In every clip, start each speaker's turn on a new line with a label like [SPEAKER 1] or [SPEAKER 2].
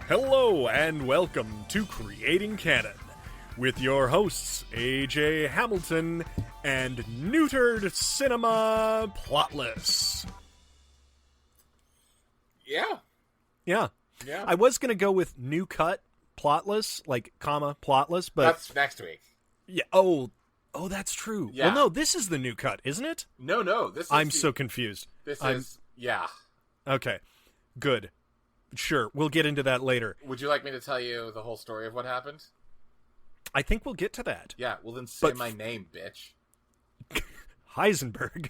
[SPEAKER 1] Hello and welcome to Creating Canon with your hosts AJ Hamilton and Neutered Cinema Plotless.
[SPEAKER 2] Yeah.
[SPEAKER 1] I was going to go with new cut plotless, like comma plotless, but
[SPEAKER 2] that's next week.
[SPEAKER 1] Yeah. Oh, that's true.
[SPEAKER 2] Yeah.
[SPEAKER 1] Well, no, this is the new cut, isn't it?
[SPEAKER 2] No.
[SPEAKER 1] I'm so confused.
[SPEAKER 2] Yeah.
[SPEAKER 1] Okay. Good. Sure, we'll get into that later.
[SPEAKER 2] Would you like me to tell you the whole story of what happened?
[SPEAKER 1] I think we'll get to that.
[SPEAKER 2] Yeah, well then say my name, bitch.
[SPEAKER 1] Heisenberg.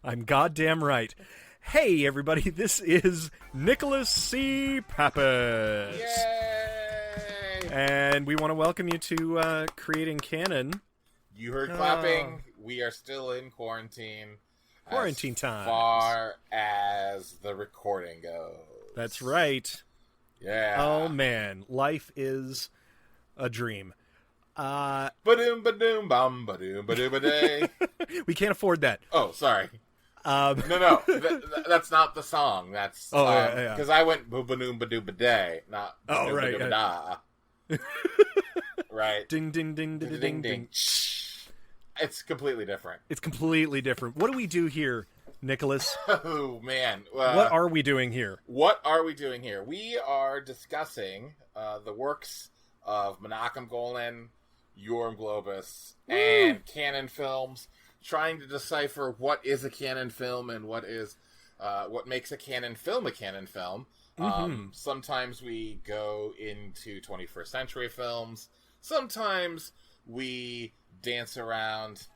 [SPEAKER 1] I'm goddamn right. Hey, everybody, this is Nicholas C. Pappas.
[SPEAKER 2] Yay!
[SPEAKER 1] And we want to welcome you to Creating Canon.
[SPEAKER 2] You heard clapping. We are still in quarantine.
[SPEAKER 1] Quarantine time.
[SPEAKER 2] As far as the recording goes.
[SPEAKER 1] That's right.
[SPEAKER 2] Yeah.
[SPEAKER 1] Oh, man. Life is a dream.
[SPEAKER 2] Ba-doom, ba-doom, bum, ba-doom, ba-doom, ba-day.
[SPEAKER 1] We can't afford that.
[SPEAKER 2] Oh, sorry. No. That's not the song. That's because I went ba-doom, ba-doom, ba-day, not
[SPEAKER 1] ba-doom,
[SPEAKER 2] ba-doom, ba-da. Right.
[SPEAKER 1] Ding, ding, ding, ding, ding, ding.
[SPEAKER 2] It's completely different.
[SPEAKER 1] What do we do here, Nicholas?
[SPEAKER 2] Oh, man.
[SPEAKER 1] What are we doing here?
[SPEAKER 2] We are discussing the works of Menachem Golan, Yoram Globus, and Canon films, trying to decipher what is a Canon film and what makes a Canon film a Canon film. Sometimes we go into 21st century films. Sometimes we dance around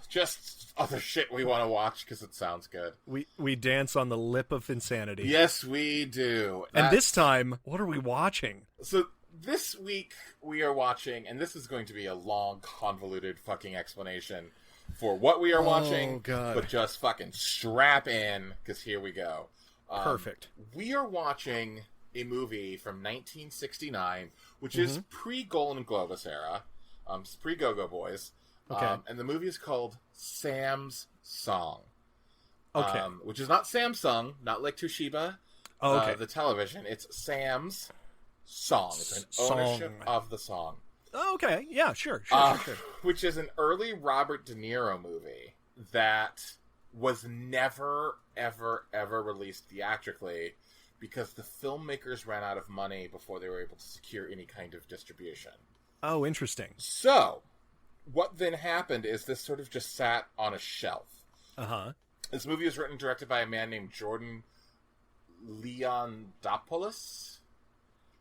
[SPEAKER 2] just other shit we want to watch because it sounds good.
[SPEAKER 1] We dance on the lip of insanity.
[SPEAKER 2] Yes, we do.
[SPEAKER 1] And this time, what are we watching?
[SPEAKER 2] So this week we are watching, and this is going to be a long, convoluted fucking explanation for what we are watching.
[SPEAKER 1] God.
[SPEAKER 2] But just fucking strap in, because here we go.
[SPEAKER 1] Perfect.
[SPEAKER 2] We are watching a movie from 1969, which is pre-Golden Globus era. It's pre-Go-Go Boys.
[SPEAKER 1] Okay.
[SPEAKER 2] And the movie is called Sam's Song.
[SPEAKER 1] Okay.
[SPEAKER 2] Which is not Samsung, not like Toshiba.
[SPEAKER 1] Oh, okay.
[SPEAKER 2] The television. It's Sam's Song. It's an ownership of the song.
[SPEAKER 1] Oh, okay. Yeah, sure.
[SPEAKER 2] Which is an early Robert De Niro movie that was never, ever, ever released theatrically because the filmmakers ran out of money before they were able to secure any kind of distribution.
[SPEAKER 1] Oh, interesting.
[SPEAKER 2] So, what then happened is this sort of just sat on a shelf.
[SPEAKER 1] Uh-huh.
[SPEAKER 2] This movie was written and directed by a man named Jordan Leondopoulos.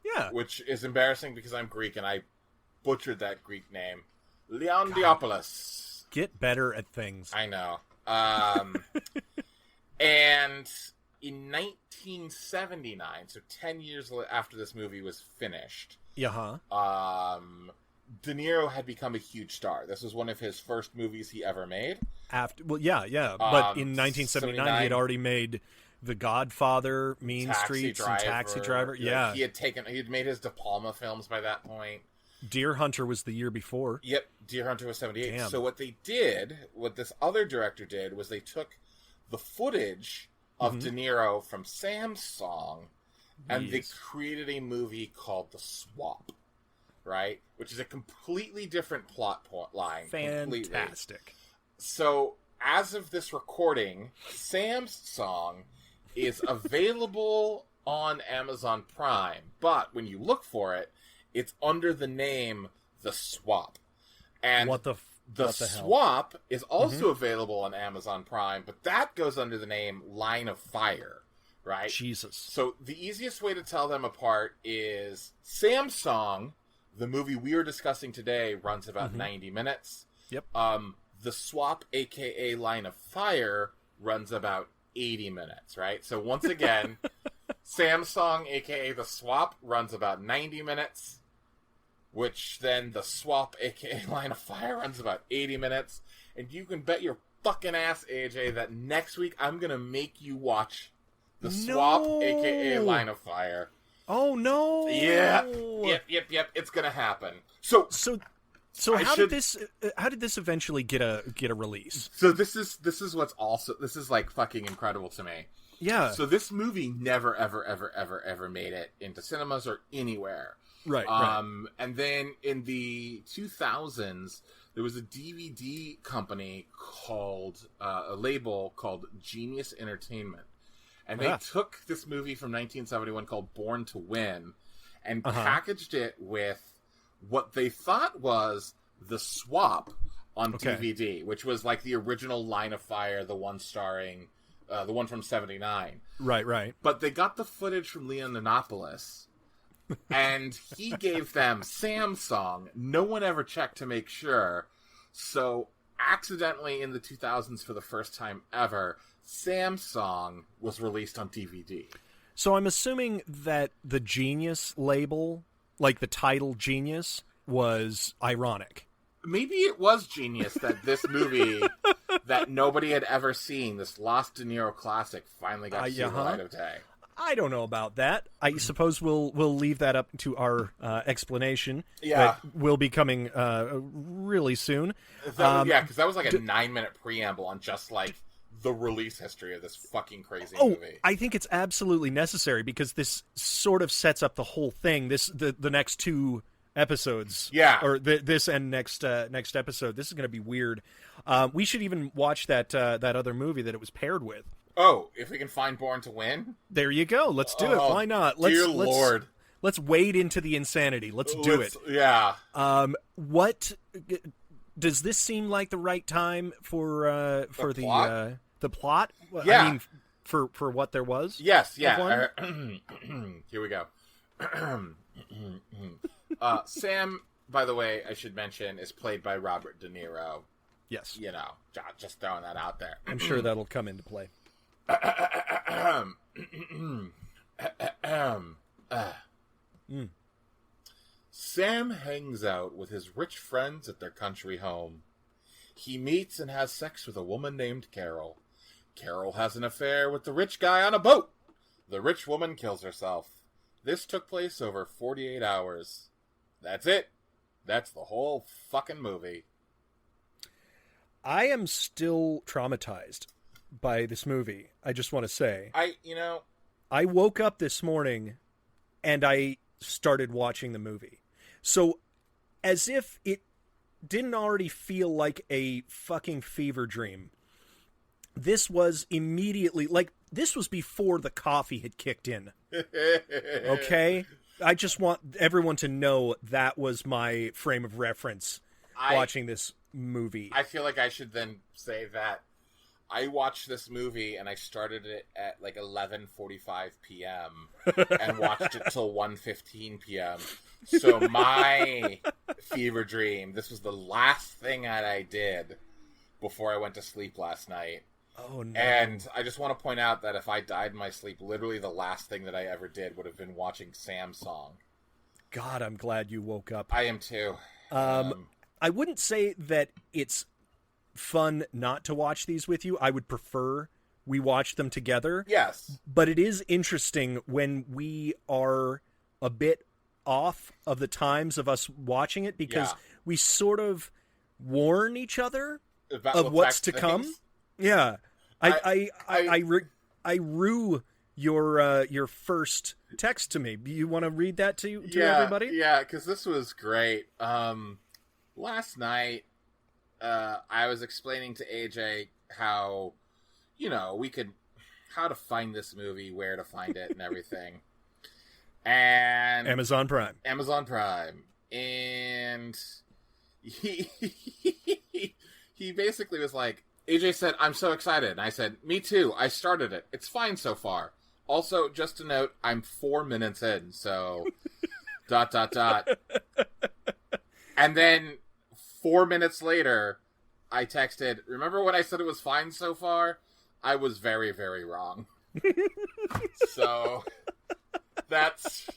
[SPEAKER 1] Yeah.
[SPEAKER 2] Which is embarrassing because I'm Greek and I butchered that Greek name. Leondopoulos.
[SPEAKER 1] Get better at things.
[SPEAKER 2] I know. And in 1979, so 10 years after this movie was finished, De Niro had become a huge star. This was one of his first movies he ever made. But
[SPEAKER 1] in 1979, he had already made The Godfather, Mean Streets, and Taxi Driver. Yeah.
[SPEAKER 2] He had made his De Palma films by that point.
[SPEAKER 1] Deer Hunter was the year before.
[SPEAKER 2] Yep, Deer Hunter was 78.
[SPEAKER 1] Damn.
[SPEAKER 2] So what this other director did, was they took the footage of De Niro from Sam's Song, and they created a movie called The Swap, right? Which is a completely different plot line.
[SPEAKER 1] Fantastic.
[SPEAKER 2] Completely. So, as of this recording, Sam's Song is available on Amazon Prime, but when you look for it, it's under the name The Swap. And the Swap is also available on Amazon Prime, but that goes under the name Line of Fire, right?
[SPEAKER 1] Jesus.
[SPEAKER 2] So the easiest way to tell them apart is Sam's Song, the movie we are discussing today, runs about 90 minutes.
[SPEAKER 1] Yep.
[SPEAKER 2] The Swap, a.k.a. Line of Fire, runs about 80 minutes, right? So once again, Sam's Song, a.k.a. The Swap, runs about 90 minutes. Which then the Swap, a.k.a. Line of Fire, runs about 80 minutes. And you can bet your fucking ass, AJ, that next week I'm going to make you watch the Swap, a.k.a. Line of Fire.
[SPEAKER 1] Oh, no.
[SPEAKER 2] Yeah. Yep. It's going to happen. So how did this eventually get a release? So this is what's also, this is like fucking incredible to me.
[SPEAKER 1] Yeah.
[SPEAKER 2] So this movie never, ever, ever, ever, ever made it into cinemas or anywhere.
[SPEAKER 1] Right.
[SPEAKER 2] And then in the 2000s, there was a DVD company called a label called Genius Entertainment, and they took this movie from 1971 called Born to Win, and packaged it with what they thought was the swap on DVD, which was like the original Line of Fire, the one starring, the one from 79.
[SPEAKER 1] Right.
[SPEAKER 2] But they got the footage from Leon Annapolis, and he gave them Sam's song. No one ever checked to make sure. So, accidentally in the 2000s, for the first time ever, Sam's song was released on DVD.
[SPEAKER 1] So I'm assuming that the Genius label, like the title Genius, was ironic.
[SPEAKER 2] Maybe it was genius that this movie that nobody had ever seen, this lost De Niro classic, finally got to see the light of day.
[SPEAKER 1] I don't know about that. I suppose we'll leave that up to our explanation.
[SPEAKER 2] Yeah.
[SPEAKER 1] That will be coming really soon.
[SPEAKER 2] Because that was like a 9-minute preamble on just like the release history of this fucking crazy movie.
[SPEAKER 1] I think it's absolutely necessary because this sort of sets up the whole thing. The next two episodes, or this and next episode. This is going to be weird. We should even watch that other movie that it was paired with.
[SPEAKER 2] Oh, if we can find Born to Win?
[SPEAKER 1] There you go. Let's do it. Why not?
[SPEAKER 2] Lord.
[SPEAKER 1] Let's wade into the insanity. Let's do it.
[SPEAKER 2] Yeah.
[SPEAKER 1] What does this seem like the right time for the plot?
[SPEAKER 2] Yeah.
[SPEAKER 1] I mean, for what there was?
[SPEAKER 2] Yes, yeah. Here we go. Sam, by the way, I should mention, is played by Robert De Niro.
[SPEAKER 1] Yes.
[SPEAKER 2] You know, just throwing that out there.
[SPEAKER 1] I'm sure that'll come into play.
[SPEAKER 2] Sam hangs out with his rich friends at their country home. He meets and has sex with a woman named Carol. Carol has an affair with the rich guy on a boat. The rich woman kills herself. This took place over 48 hours. That's it. That's the whole fucking movie.
[SPEAKER 1] I am still traumatized by this movie. I just want to say. I woke up this morning and I started watching the movie. So as if it didn't already feel like a fucking fever dream, this was immediately, like, this was before the coffee had kicked in. Okay? I just want everyone to know that was my frame of reference watching this movie.
[SPEAKER 2] I feel like I should then say that I watched this movie and I started it at like 11:45 p.m. and watched it till 1:15 p.m. So my fever dream, this was the last thing that I did before I went to sleep last night.
[SPEAKER 1] Oh, no.
[SPEAKER 2] And I just want to point out that if I died in my sleep, literally the last thing that I ever did would have been watching Sam's song.
[SPEAKER 1] God, I'm glad you woke up.
[SPEAKER 2] I am too.
[SPEAKER 1] I wouldn't say that it's fun not to watch these with you. I would prefer we watch them together.
[SPEAKER 2] Yes.
[SPEAKER 1] But it is interesting when we are a bit off of the times of us watching it because we sort of warn each other of what's to come. Yeah. I rue your first text to me. Do you want to read that to everybody?
[SPEAKER 2] Yeah, because this was great. Last night, I was explaining to AJ how, how to find this movie, where to find it, and everything. And
[SPEAKER 1] Amazon Prime.
[SPEAKER 2] And he basically was like, AJ said, "I'm so excited." And I said, "Me too. I started it. It's fine so far. Also, just to note, I'm 4 minutes in, so ... And then 4 minutes later, I texted, "Remember when I said it was fine so far? I was very, very wrong." So that's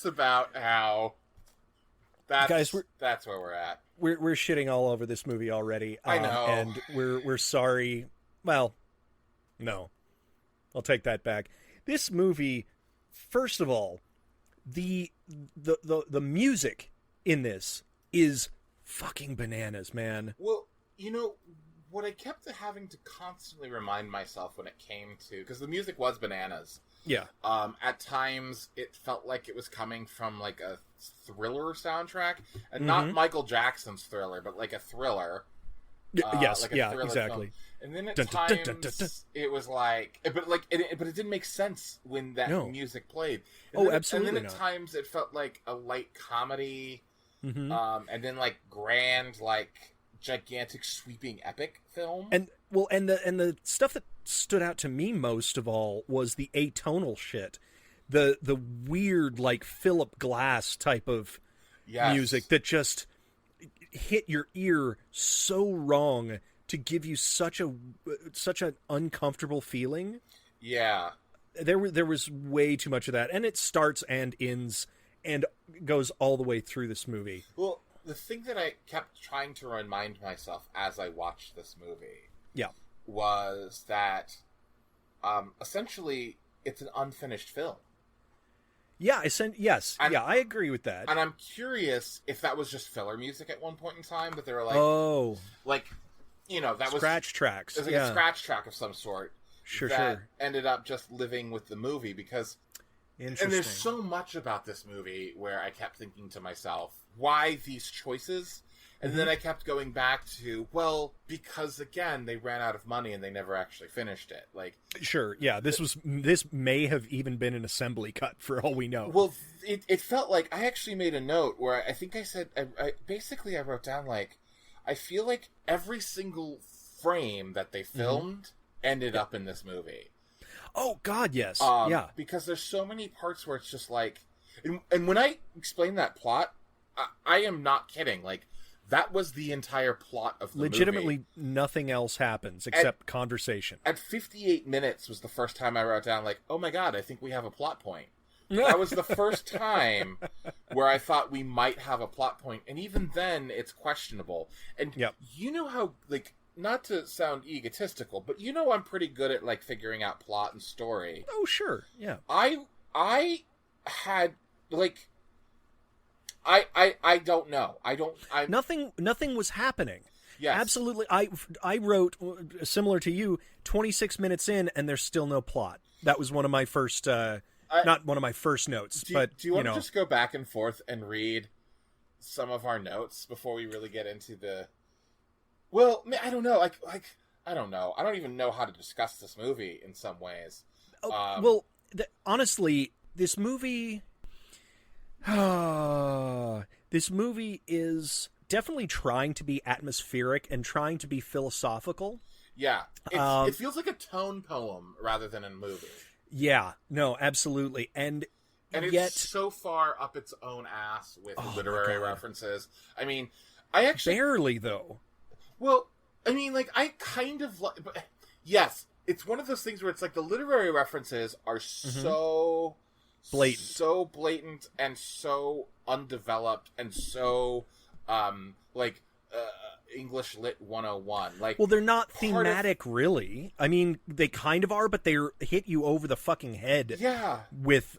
[SPEAKER 2] about how that's where we're at.
[SPEAKER 1] We're shitting all over this movie already.
[SPEAKER 2] I know.
[SPEAKER 1] And we're sorry. Well, no. I'll take that back. This movie, first of all, the music in this is fucking bananas, man.
[SPEAKER 2] Well, what I kept having to constantly remind myself when it came to, because the music was bananas.
[SPEAKER 1] Yeah.
[SPEAKER 2] At times it felt like it was coming from like a thriller soundtrack, and not Michael Jackson's Thriller, but like a thriller.
[SPEAKER 1] Yes.
[SPEAKER 2] Like a
[SPEAKER 1] yeah.
[SPEAKER 2] thriller
[SPEAKER 1] Exactly.
[SPEAKER 2] Film. And then at times it was like, but it didn't make sense when that music played. And
[SPEAKER 1] absolutely.
[SPEAKER 2] And then at times it felt like a light comedy, and then like grand, like gigantic, sweeping, epic film.
[SPEAKER 1] And the stuff that stood out to me most of all was the atonal shit, the weird like Philip Glass type of music that just hit your ear so wrong to give you such an uncomfortable feeling.
[SPEAKER 2] Yeah,
[SPEAKER 1] there was way too much of that, and it starts and ends and goes all the way through this movie.
[SPEAKER 2] Well, the thing that I kept trying to remind myself as I watched this movie, was that essentially it's an unfinished film.
[SPEAKER 1] Yeah, I agree with that.
[SPEAKER 2] And I'm curious if that was just filler music at one point in time, but they were like, like, you know, that was
[SPEAKER 1] scratch tracks.
[SPEAKER 2] It was like a scratch track of some sort.
[SPEAKER 1] Sure.
[SPEAKER 2] Ended up just living with the movie because. And there's so much about this movie where I kept thinking to myself, why these choices? And then I kept going back to, well, because again, they ran out of money and they never actually finished it. Like,
[SPEAKER 1] sure, yeah, this may have even been an assembly cut for all we know.
[SPEAKER 2] Well, it felt like I actually made a note where I think I said, I wrote down like, I feel like every single frame that they filmed ended up in this movie.
[SPEAKER 1] Oh God, yes,
[SPEAKER 2] because there's so many parts where it's just like, and when I explain that plot, I am not kidding. Like, that was the entire plot of the
[SPEAKER 1] Legitimately,
[SPEAKER 2] movie.
[SPEAKER 1] nothing else happens except conversation.
[SPEAKER 2] At 58 minutes was the first time I wrote down, like, oh my God, I think we have a plot point. That was the first time where I thought we might have a plot point, and even then, it's questionable. And you know how, like, not to sound egotistical, but you know I'm pretty good at, like, figuring out plot and story.
[SPEAKER 1] Oh, sure, yeah.
[SPEAKER 2] I had, like... I don't know.
[SPEAKER 1] Nothing was happening.
[SPEAKER 2] Yes.
[SPEAKER 1] Absolutely. I wrote, similar to you, 26 minutes in, and there's still no plot. That was one of my first, not one of my first notes.
[SPEAKER 2] Do you want to just go back and forth and read some of our notes before we really get into the... Well, I don't know. I don't know. I don't even know how to discuss this movie in some ways.
[SPEAKER 1] Honestly, this movie... this movie is definitely trying to be atmospheric and trying to be philosophical.
[SPEAKER 2] Yeah. It feels like a tone poem rather than a movie.
[SPEAKER 1] Yeah. No, absolutely. And
[SPEAKER 2] it's so far up its own ass with literary references. I mean, I actually...
[SPEAKER 1] Barely, though.
[SPEAKER 2] Well, I mean, like, I kind of... But yes, it's one of those things where it's like the literary references are so... blatant and so undeveloped and so English Lit 101. Like,
[SPEAKER 1] well, they're not thematic, really. I mean, they kind of are, but they hit you over the fucking head.
[SPEAKER 2] Yeah.
[SPEAKER 1] With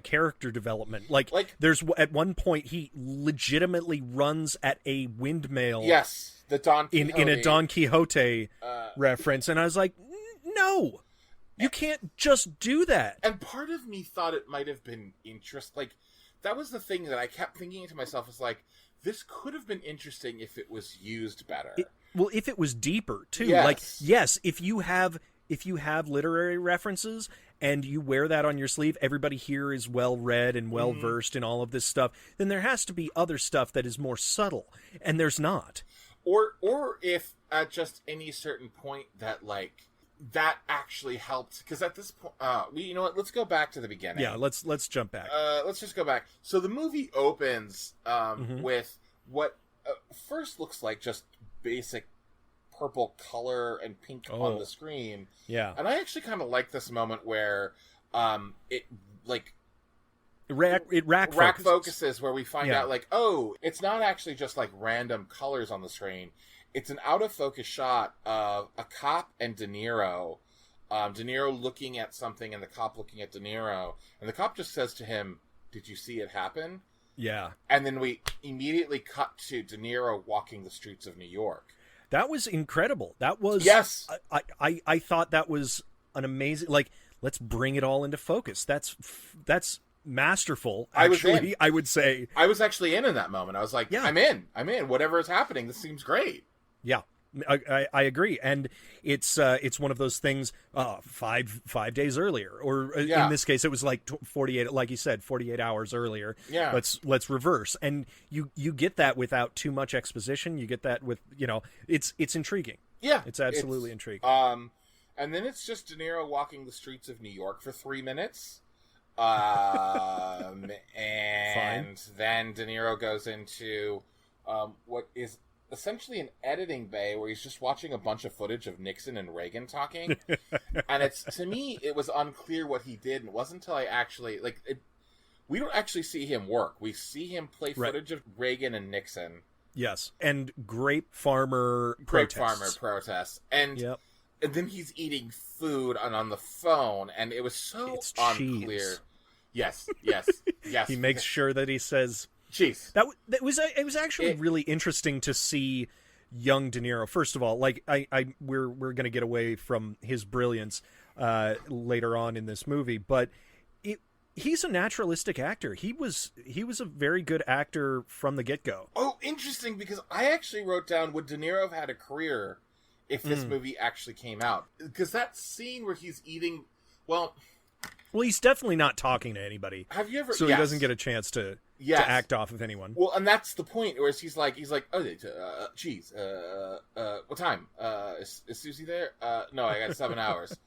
[SPEAKER 1] character development. Like there's at one point he legitimately runs at a windmill.
[SPEAKER 2] Yes, the Don Quixote.
[SPEAKER 1] In a Don Quixote reference, and I was like, no. You can't just do that.
[SPEAKER 2] And part of me thought it might have been like, that was the thing that I kept thinking to myself, was like, this could have been interesting if it was used better.
[SPEAKER 1] If it was deeper too.
[SPEAKER 2] Yes.
[SPEAKER 1] Like, yes, if you have literary references and you wear that on your sleeve, everybody here is well read and well versed in all of this stuff, then there has to be other stuff that is more subtle, and there's not.
[SPEAKER 2] Or if at just any certain point that, like, that actually helped, because at this point, you know what? Let's go back to the beginning.
[SPEAKER 1] Yeah, let's jump back.
[SPEAKER 2] Let's just go back. So the movie opens with what first looks like just basic purple color and pink on the screen.
[SPEAKER 1] Yeah,
[SPEAKER 2] and I actually kind of like this moment where it
[SPEAKER 1] rack
[SPEAKER 2] focuses, where we find out like, oh, it's not actually just like random colors on the screen. It's an out-of-focus shot of a cop and De Niro. De Niro looking at something and the cop looking at De Niro. And the cop just says to him, "Did you see it happen?"
[SPEAKER 1] Yeah.
[SPEAKER 2] And then we immediately cut to De Niro walking the streets of New York.
[SPEAKER 1] That was incredible. That was
[SPEAKER 2] yes.
[SPEAKER 1] I thought that was an amazing, like, let's bring it all into focus. That's masterful. Actually, I would say
[SPEAKER 2] I was actually in that moment. I was like, yeah, I'm in. Whatever is happening, this seems great.
[SPEAKER 1] Yeah. I agree, and it's one of those things. 5 days earlier, or in this case, it was like 48, like you said, 48 hours earlier.
[SPEAKER 2] Yeah,
[SPEAKER 1] let's reverse, and you get that without too much exposition. You get that with it's intriguing.
[SPEAKER 2] Yeah,
[SPEAKER 1] it's absolutely intriguing.
[SPEAKER 2] And then it's just De Niro walking the streets of New York for 3 minutes. And
[SPEAKER 1] Fine.
[SPEAKER 2] Then De Niro goes into what is essentially an editing bay where he's just watching a bunch of footage of Nixon and Reagan talking. And to me, it was unclear what he did. And it wasn't until I actually, we don't actually see him work. We see him play footage of Reagan and Nixon.
[SPEAKER 1] Yes. And grape farmer protests.
[SPEAKER 2] And, and then he's eating food on the phone. And it was so unclear.
[SPEAKER 1] Cheese.
[SPEAKER 2] Yes.
[SPEAKER 1] He makes sure that he says...
[SPEAKER 2] Jeez.
[SPEAKER 1] It was actually really interesting to see young De Niro. First of all, like we're going to get away from his brilliance later on in this movie, but he's a naturalistic actor. He was a very good actor from the get-go.
[SPEAKER 2] Oh, interesting, because I actually wrote down, would De Niro have had a career if this movie actually came out? Because that scene where he's eating, well,
[SPEAKER 1] he's definitely not talking to anybody.
[SPEAKER 2] Have you ever?
[SPEAKER 1] So he doesn't get a chance to act off of anyone.
[SPEAKER 2] Well, and that's the point, where he's like, oh, cheese. What time? Is Susie there? No, I got 7 hours.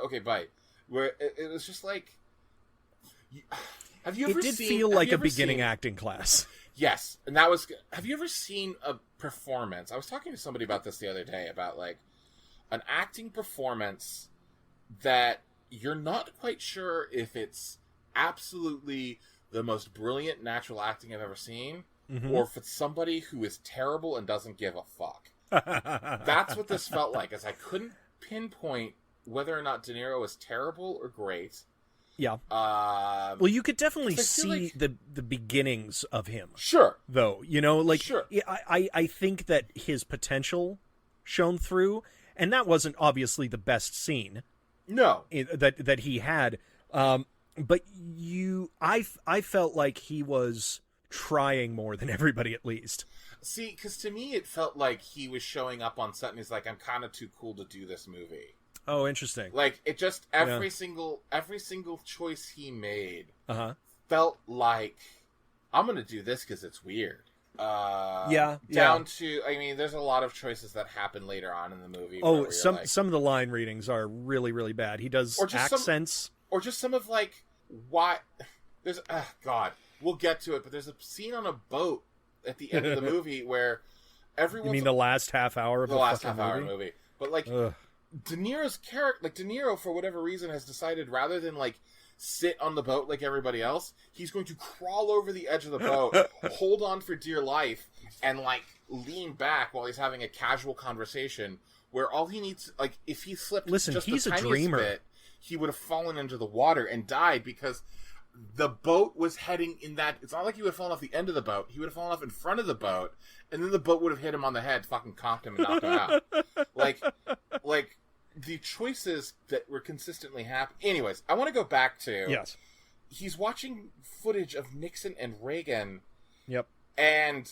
[SPEAKER 2] Okay, bye. Where it was just like, have you ever?
[SPEAKER 1] It did feel like a beginning acting class.
[SPEAKER 2] Yes, and that was. Have you ever seen a performance? I was talking to somebody about this the other day, about like an acting performance that you're not quite sure if it's absolutely the most brilliant natural acting I've ever seen, or if it's somebody who is terrible and doesn't give a fuck. That's what this felt like, as I couldn't pinpoint whether or not De Niro was terrible or great.
[SPEAKER 1] Yeah. Well, you could definitely see like... the beginnings of him.
[SPEAKER 2] Sure.
[SPEAKER 1] Though,
[SPEAKER 2] sure.
[SPEAKER 1] I think that his potential shone through, and that wasn't obviously the best scene.
[SPEAKER 2] No.
[SPEAKER 1] That he had. But I felt like he was trying more than everybody, at least.
[SPEAKER 2] See, because to me it felt like he was showing up on set and he's like, I'm kind of too cool to do this movie.
[SPEAKER 1] Oh, interesting.
[SPEAKER 2] Like, it just, every single choice he made felt like, I'm going to do this because it's weird. Down to, I mean, there's a lot of choices that happen later on in the movie.
[SPEAKER 1] Oh, some of the line readings are really, really bad. He does accents.
[SPEAKER 2] Or just some of, like, why... There's... God. We'll get to it, but there's a scene on a boat at the end of the movie where everyone's...
[SPEAKER 1] You mean the last half hour of the
[SPEAKER 2] last half hour movie? But, like,
[SPEAKER 1] Ugh.
[SPEAKER 2] De Niro's character... Like, De Niro, for whatever reason, has decided, rather than, like, sit on the boat like everybody else, he's going to crawl over the edge of the boat, hold on for dear life, and, like, lean back while he's having a casual conversation where all he needs... Like, if he slipped just
[SPEAKER 1] he's
[SPEAKER 2] the
[SPEAKER 1] a
[SPEAKER 2] tiniest
[SPEAKER 1] dreamer.
[SPEAKER 2] bit, he would have fallen into the water and died, because the boat was heading in that... It's not like he would have fallen off the end of the boat. He would have fallen off in front of the boat, and then the boat would have hit him on the head, fucking conked him and knocked him out. Like, the choices that were consistently happening... Anyways, I want to go back to...
[SPEAKER 1] Yes.
[SPEAKER 2] He's watching footage of Nixon and Reagan.
[SPEAKER 1] Yep.
[SPEAKER 2] And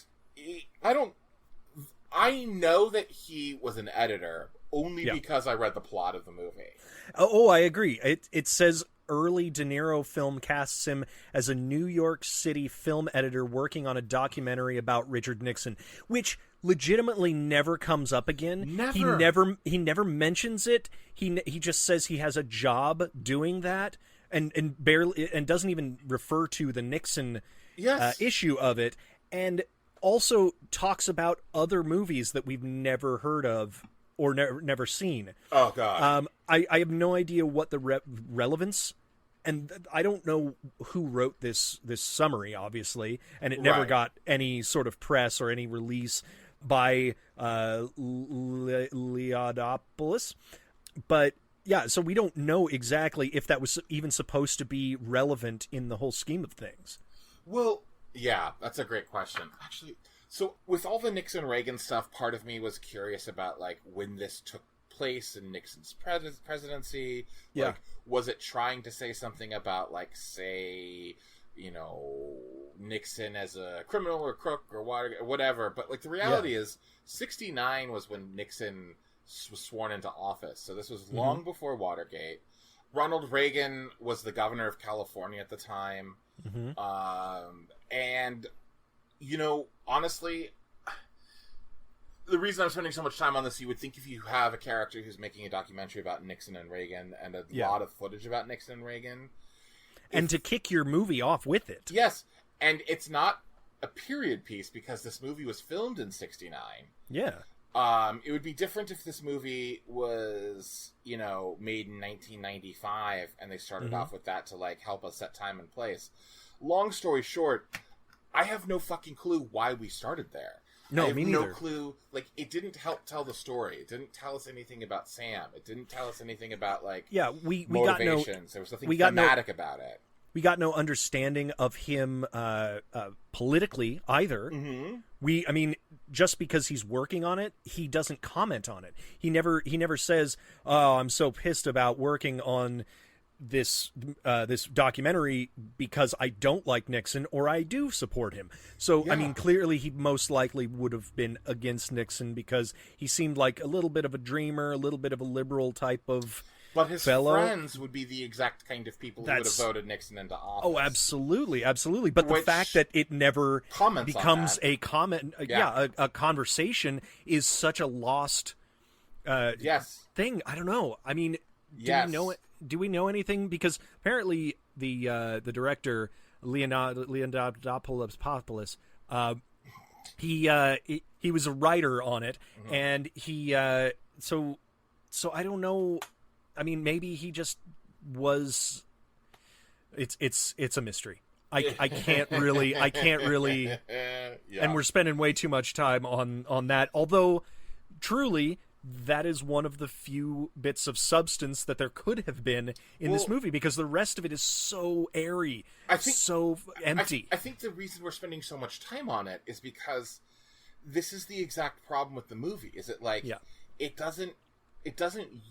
[SPEAKER 2] I know that he was an editor only because I read the plot of the movie.
[SPEAKER 1] Oh, I agree. It says early De Niro film casts him as a New York City film editor working on a documentary about Richard Nixon, which legitimately never comes up again.
[SPEAKER 2] Never.
[SPEAKER 1] He never mentions it. He just says he has a job doing that, and barely, and doesn't even refer to the Nixon issue of it, and also talks about other movies that we've never heard of or never seen.
[SPEAKER 2] Oh, God.
[SPEAKER 1] I have no idea what the relevance, and I don't know who wrote this summary, obviously, and it never got any sort of press or any release by Leodopoulos. But, yeah, so we don't know exactly if that was even supposed to be relevant in the whole scheme of things.
[SPEAKER 2] Well, yeah, that's a great question. Actually, So with all the Nixon-Reagan stuff, part of me was curious about, like, when this took place in Nixon's presidency.
[SPEAKER 1] Yeah.
[SPEAKER 2] Like, was it trying to say something about, like, say, you know, Nixon as a criminal or crook or whatever? But, like, the reality is 1969 was when Nixon was sworn into office. So this was long before Watergate. Ronald Reagan was the governor of California at the time. And, you know, honestly, the reason I'm spending so much time on this, you would think if you have a character who's making a documentary about Nixon and Reagan and a lot of footage about Nixon and Reagan.
[SPEAKER 1] And to kick your movie off with it.
[SPEAKER 2] Yes. And it's not a period piece because this movie was filmed in 1969.
[SPEAKER 1] Yeah.
[SPEAKER 2] It would be different if this movie was, you know, made in 1995 and they started off with that to, like, help us set time and place. Long story short, I have no fucking clue why we started there.
[SPEAKER 1] No,
[SPEAKER 2] I have
[SPEAKER 1] me neither.
[SPEAKER 2] no clue. Like, it didn't help tell the story. It didn't tell us anything about Sam. It didn't tell us anything about, like,
[SPEAKER 1] we
[SPEAKER 2] motivations.
[SPEAKER 1] got no,
[SPEAKER 2] there was nothing thematic about it.
[SPEAKER 1] We got no understanding of him politically either. I mean, just because he's working on it, he doesn't comment on it. He never says, "Oh, I'm so pissed about working on this documentary because I don't like Nixon or I do support him." So, I mean, clearly he most likely would have been against Nixon because he seemed like a little bit of a dreamer, a little bit of a liberal type of
[SPEAKER 2] But his
[SPEAKER 1] fellow.
[SPEAKER 2] friends would be the exact kind of people who would have voted Nixon into office.
[SPEAKER 1] Oh, absolutely, absolutely. But the fact that it never becomes a comment, a conversation, is such a lost thing. I don't know. I mean, do we know anything? Because apparently the director Leonidopoulos, he was a writer on it, and he so I don't know. I mean, maybe he just was. It's a mystery. I can't really, and we're spending way too much time on that. Although, truly, that is one of the few bits of substance that there could have been in this movie, because the rest of it is so airy, so empty.
[SPEAKER 2] I think the reason we're spending so much time on it is because this is the exact problem with the movie. Is it like it doesn't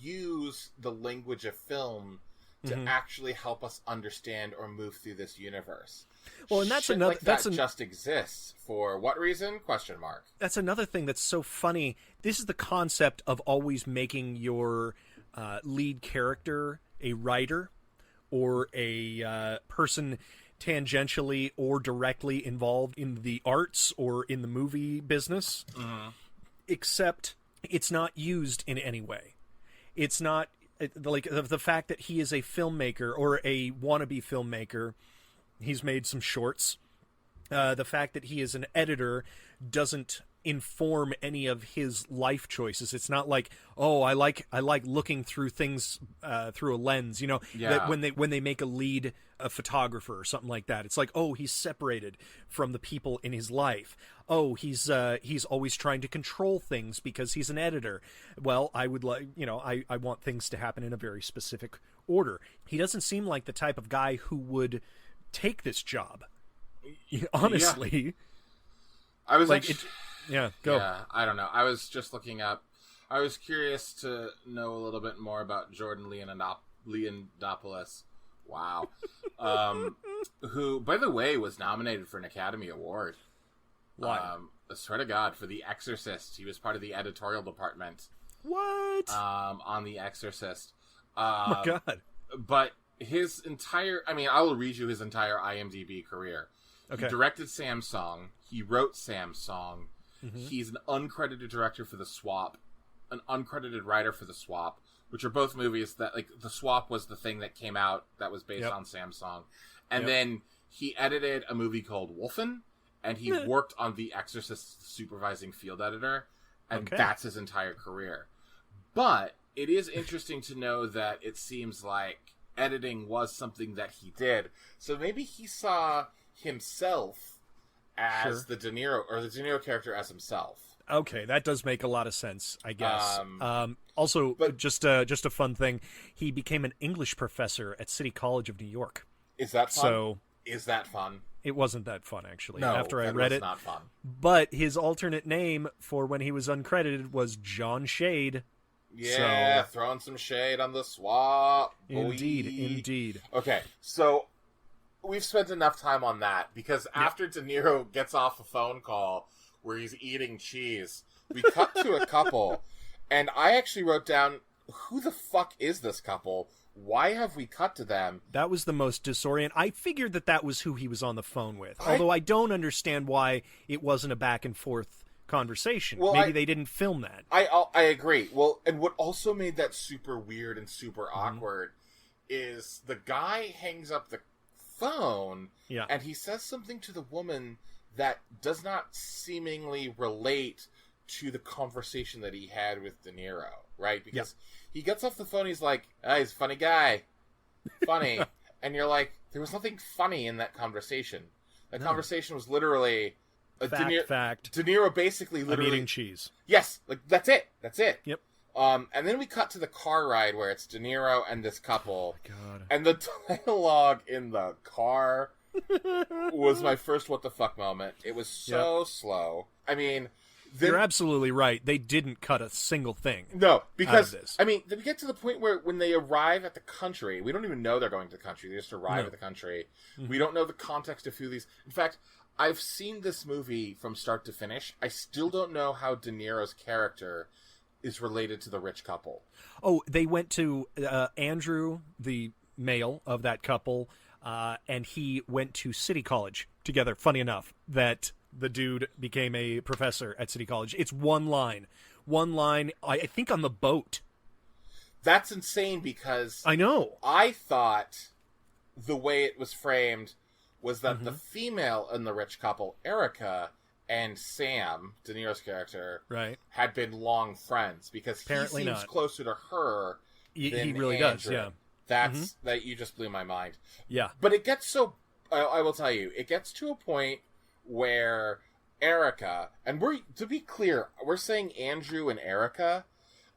[SPEAKER 2] use the language of film to actually help us understand or move through this universe.
[SPEAKER 1] Well, and that's
[SPEAKER 2] Shit
[SPEAKER 1] another.
[SPEAKER 2] Like that just exists for what reason? Question mark.
[SPEAKER 1] That's another thing that's so funny. This is the concept of always making your lead character a writer or a person tangentially or directly involved in the arts or in the movie business, except it's not used in any way. It's not like the fact that he is a filmmaker or a wannabe filmmaker. He's made some shorts. The fact that he is an editor doesn't inform any of his life choices. It's not like, oh, I like looking through things through a lens, you know, that when they make a lead a photographer or something like that. It's like, oh, he's separated from the people in his life. Oh, he's always trying to control things because he's an editor. Well, I would like, you know, I want things to happen in a very specific order. He doesn't seem like the type of guy who would take this job. Honestly.
[SPEAKER 2] I was
[SPEAKER 1] like, go.
[SPEAKER 2] Yeah, I don't know. I was just looking up. I was curious to know a little bit more about Jordan Leonidopoulos. Wow. Who, by the way, was nominated for an Academy Award.
[SPEAKER 1] Why?
[SPEAKER 2] I swear to God, for The Exorcist. He was part of the editorial department.
[SPEAKER 1] What?
[SPEAKER 2] On The Exorcist.
[SPEAKER 1] Oh my God.
[SPEAKER 2] But his entire, I mean, I will read you his entire IMDb career. Okay. He directed Sam's Song. He wrote Sam's Song. He's an uncredited director for The Swap, an uncredited writer for The Swap, which are both movies that, like, The Swap was the thing that came out that was based on Sam's Song. And then he edited a movie called Wolfen, and he worked on The Exorcist supervising field editor, and that's his entire career. But it is interesting to know that it seems like editing was something that he did. So maybe he saw himself as the De Niro, or the De Niro character as himself.
[SPEAKER 1] Okay, that does make a lot of sense, I guess. Also, just a fun thing, he became an English professor at City College of New York.
[SPEAKER 2] Is that fun?
[SPEAKER 1] So,
[SPEAKER 2] is that fun?
[SPEAKER 1] It wasn't that fun, actually,
[SPEAKER 2] No,
[SPEAKER 1] after I
[SPEAKER 2] that
[SPEAKER 1] read
[SPEAKER 2] was
[SPEAKER 1] it.
[SPEAKER 2] not fun.
[SPEAKER 1] But his alternate name for when he was uncredited was John Shade.
[SPEAKER 2] Yeah, so, throwing some shade on the swap.
[SPEAKER 1] Indeed.
[SPEAKER 2] Okay, so we've spent enough time on that because after De Niro gets off a phone call where he's eating cheese, we cut to a couple, and I actually wrote down, who the fuck is this couple? Why have we cut to them?
[SPEAKER 1] That was the most disorienting. I figured that was who he was on the phone with, although I don't understand why it wasn't a back and forth conversation. Well, maybe they didn't film that.
[SPEAKER 2] I agree. Well, and what also made that super weird and super awkward is the guy hangs up the phone and he says something to the woman that does not seemingly relate to the conversation that he had with De Niro, right? Because he gets off the phone, he's like, he's a funny guy. Funny. And you're like, there was nothing funny in that conversation. That conversation was literally...
[SPEAKER 1] Fact.
[SPEAKER 2] De Niro basically literally...
[SPEAKER 1] I'm eating cheese.
[SPEAKER 2] Yes, like, that's it.
[SPEAKER 1] Yep.
[SPEAKER 2] And then we cut to the car ride where it's De Niro and this couple.
[SPEAKER 1] Oh, God.
[SPEAKER 2] And the dialogue in the car was my first what the fuck moment. It was so slow. I mean...
[SPEAKER 1] You're absolutely right. They didn't cut a single thing.
[SPEAKER 2] No, because, I mean, we get to the point where when they arrive at the country, we don't even know they're going to the country. They just arrive at the country. Mm-hmm. We don't know the context of who these... In fact, I've seen this movie from start to finish. I still don't know how De Niro's character is related to the rich couple.
[SPEAKER 1] Oh, they went to Andrew, the male of that couple, and he went to City College together. Funny enough, that the dude became a professor at City College. It's one line, I think, on the boat.
[SPEAKER 2] That's insane because...
[SPEAKER 1] I know.
[SPEAKER 2] I thought the way it was framed was that the female in the rich couple, Erica, and Sam, De Niro's character, had been long friends because
[SPEAKER 1] apparently
[SPEAKER 2] he seems closer to her than
[SPEAKER 1] he really
[SPEAKER 2] Andrew.
[SPEAKER 1] does, yeah.
[SPEAKER 2] That's that you just blew my mind.
[SPEAKER 1] Yeah.
[SPEAKER 2] But it gets so... I will tell you, it gets to a point where Erica, and to be clear, we're saying Andrew and Erica.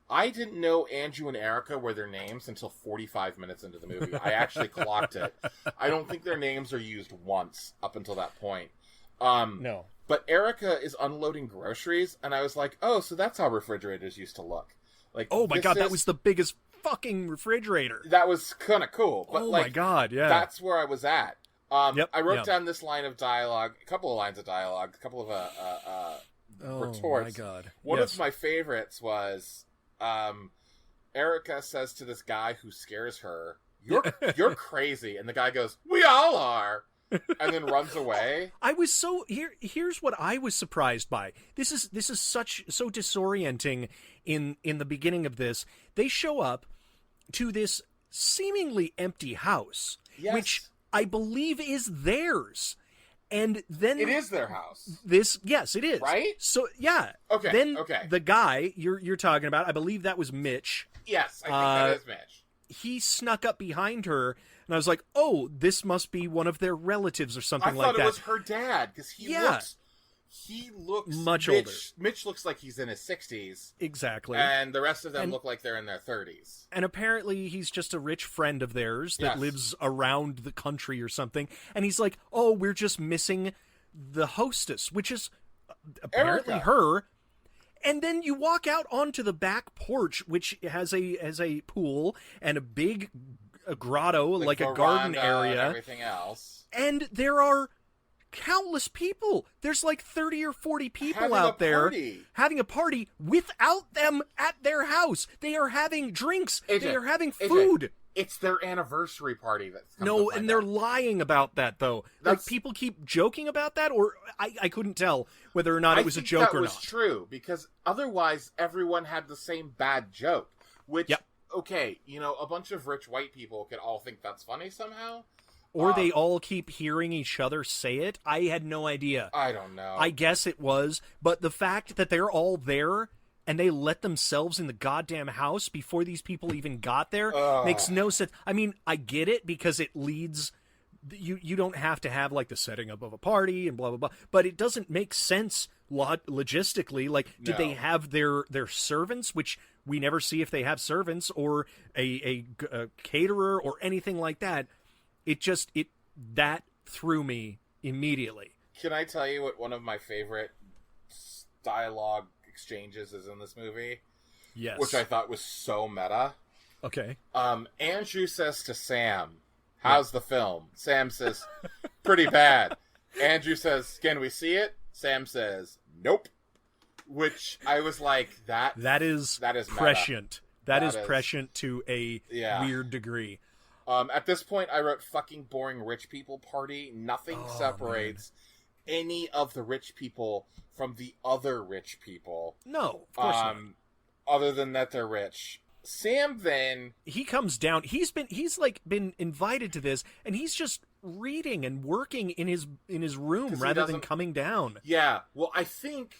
[SPEAKER 2] I didn't know Andrew and Erica were their names until 45 minutes into the movie. I actually clocked it. I don't think their names are used once up until that point.
[SPEAKER 1] No.
[SPEAKER 2] But Erica is unloading groceries, and I was like, oh, so that's how refrigerators used to look. Like,
[SPEAKER 1] oh my God, that was the biggest fucking refrigerator.
[SPEAKER 2] That was kind of cool. But
[SPEAKER 1] my God, yeah.
[SPEAKER 2] That's where I was at. I wrote down this line of dialogue, a couple of lines of dialogue, a couple of retorts.
[SPEAKER 1] Oh my God.
[SPEAKER 2] One of my favorites was... Erica says to this guy who scares her, "You're crazy," and the guy goes, "We all are," and then runs away.
[SPEAKER 1] I was so here's what I was surprised by. This is so disorienting in the beginning of this. They show up to this seemingly empty house, which I believe is theirs. And then
[SPEAKER 2] it is their house.
[SPEAKER 1] Yes, it is.
[SPEAKER 2] Right?
[SPEAKER 1] So yeah.
[SPEAKER 2] Okay.
[SPEAKER 1] Then the guy you're talking about, I believe that was Mitch.
[SPEAKER 2] Yes, I think that is Mitch.
[SPEAKER 1] He snuck up behind her, and I was like, "Oh, this must be one of their relatives or something like that." I
[SPEAKER 2] thought it was her dad because he looks
[SPEAKER 1] much older.
[SPEAKER 2] Mitch looks like he's in his 60s.
[SPEAKER 1] Exactly.
[SPEAKER 2] And the rest of them look like they're in their 30s.
[SPEAKER 1] And apparently he's just a rich friend of theirs that lives around the country or something. And he's like, "Oh, we're just missing the hostess," which is apparently
[SPEAKER 2] Erica.
[SPEAKER 1] her. And then you walk out onto the back porch, which has a pool and a big grotto, like a garden area.
[SPEAKER 2] And everything else.
[SPEAKER 1] And there are countless people. There's like 30 or 40 people out there having a party without them at their house. They are having drinks. They are having food.
[SPEAKER 2] It's their anniversary party.
[SPEAKER 1] And they're lying about that, though. Like, people keep joking about that, or I couldn't tell whether or not it was a joke or not.
[SPEAKER 2] That was true, because otherwise everyone had the same bad joke. Which, okay, a bunch of rich white people could all think that's funny somehow.
[SPEAKER 1] Or they all keep hearing each other say it. I had no idea.
[SPEAKER 2] I don't know.
[SPEAKER 1] I guess it was. But the fact that they're all there and they let themselves in the goddamn house before these people even got there makes no sense. I mean, I get it because it leads... You don't have to have, like, the setting up of a party and blah, blah, blah. But it doesn't make sense logistically. Like, did they have their servants, which we never see if they have servants, or a caterer or anything like that? That threw me immediately.
[SPEAKER 2] Can I tell you what one of my favorite dialogue exchanges is in this movie?
[SPEAKER 1] Yes.
[SPEAKER 2] Which I thought was so meta.
[SPEAKER 1] Okay.
[SPEAKER 2] Andrew says to Sam, how's the film? Sam says, pretty bad. Andrew says, can we see it? Sam says, nope. Which I was like, that is
[SPEAKER 1] prescient. That is prescient to a weird degree.
[SPEAKER 2] At this point, I wrote fucking boring rich people party. Nothing separates any of the rich people from the other rich people.
[SPEAKER 1] No, of course not.
[SPEAKER 2] Other than that they're rich. Sam then...
[SPEAKER 1] He comes down. He's been invited to this, and he's just reading and working in his room rather than coming down.
[SPEAKER 2] Yeah. Well, I think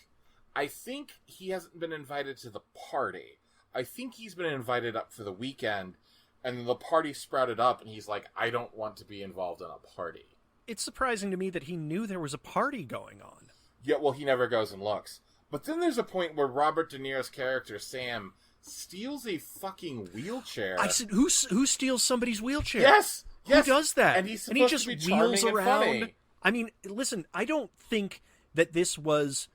[SPEAKER 2] he hasn't been invited to the party. I think he's been invited up for the weekend, and then the party sprouted up, and he's like, I don't want to be involved in a party.
[SPEAKER 1] It's surprising to me that he knew there was a party going on.
[SPEAKER 2] Yeah, well, he never goes and looks. But then there's a point where Robert De Niro's character, Sam, steals a fucking wheelchair.
[SPEAKER 1] I said, who steals somebody's wheelchair?
[SPEAKER 2] Yes!
[SPEAKER 1] Who does that?
[SPEAKER 2] And he's supposed to be wheels around. Funny.
[SPEAKER 1] I mean, listen, I don't think that this was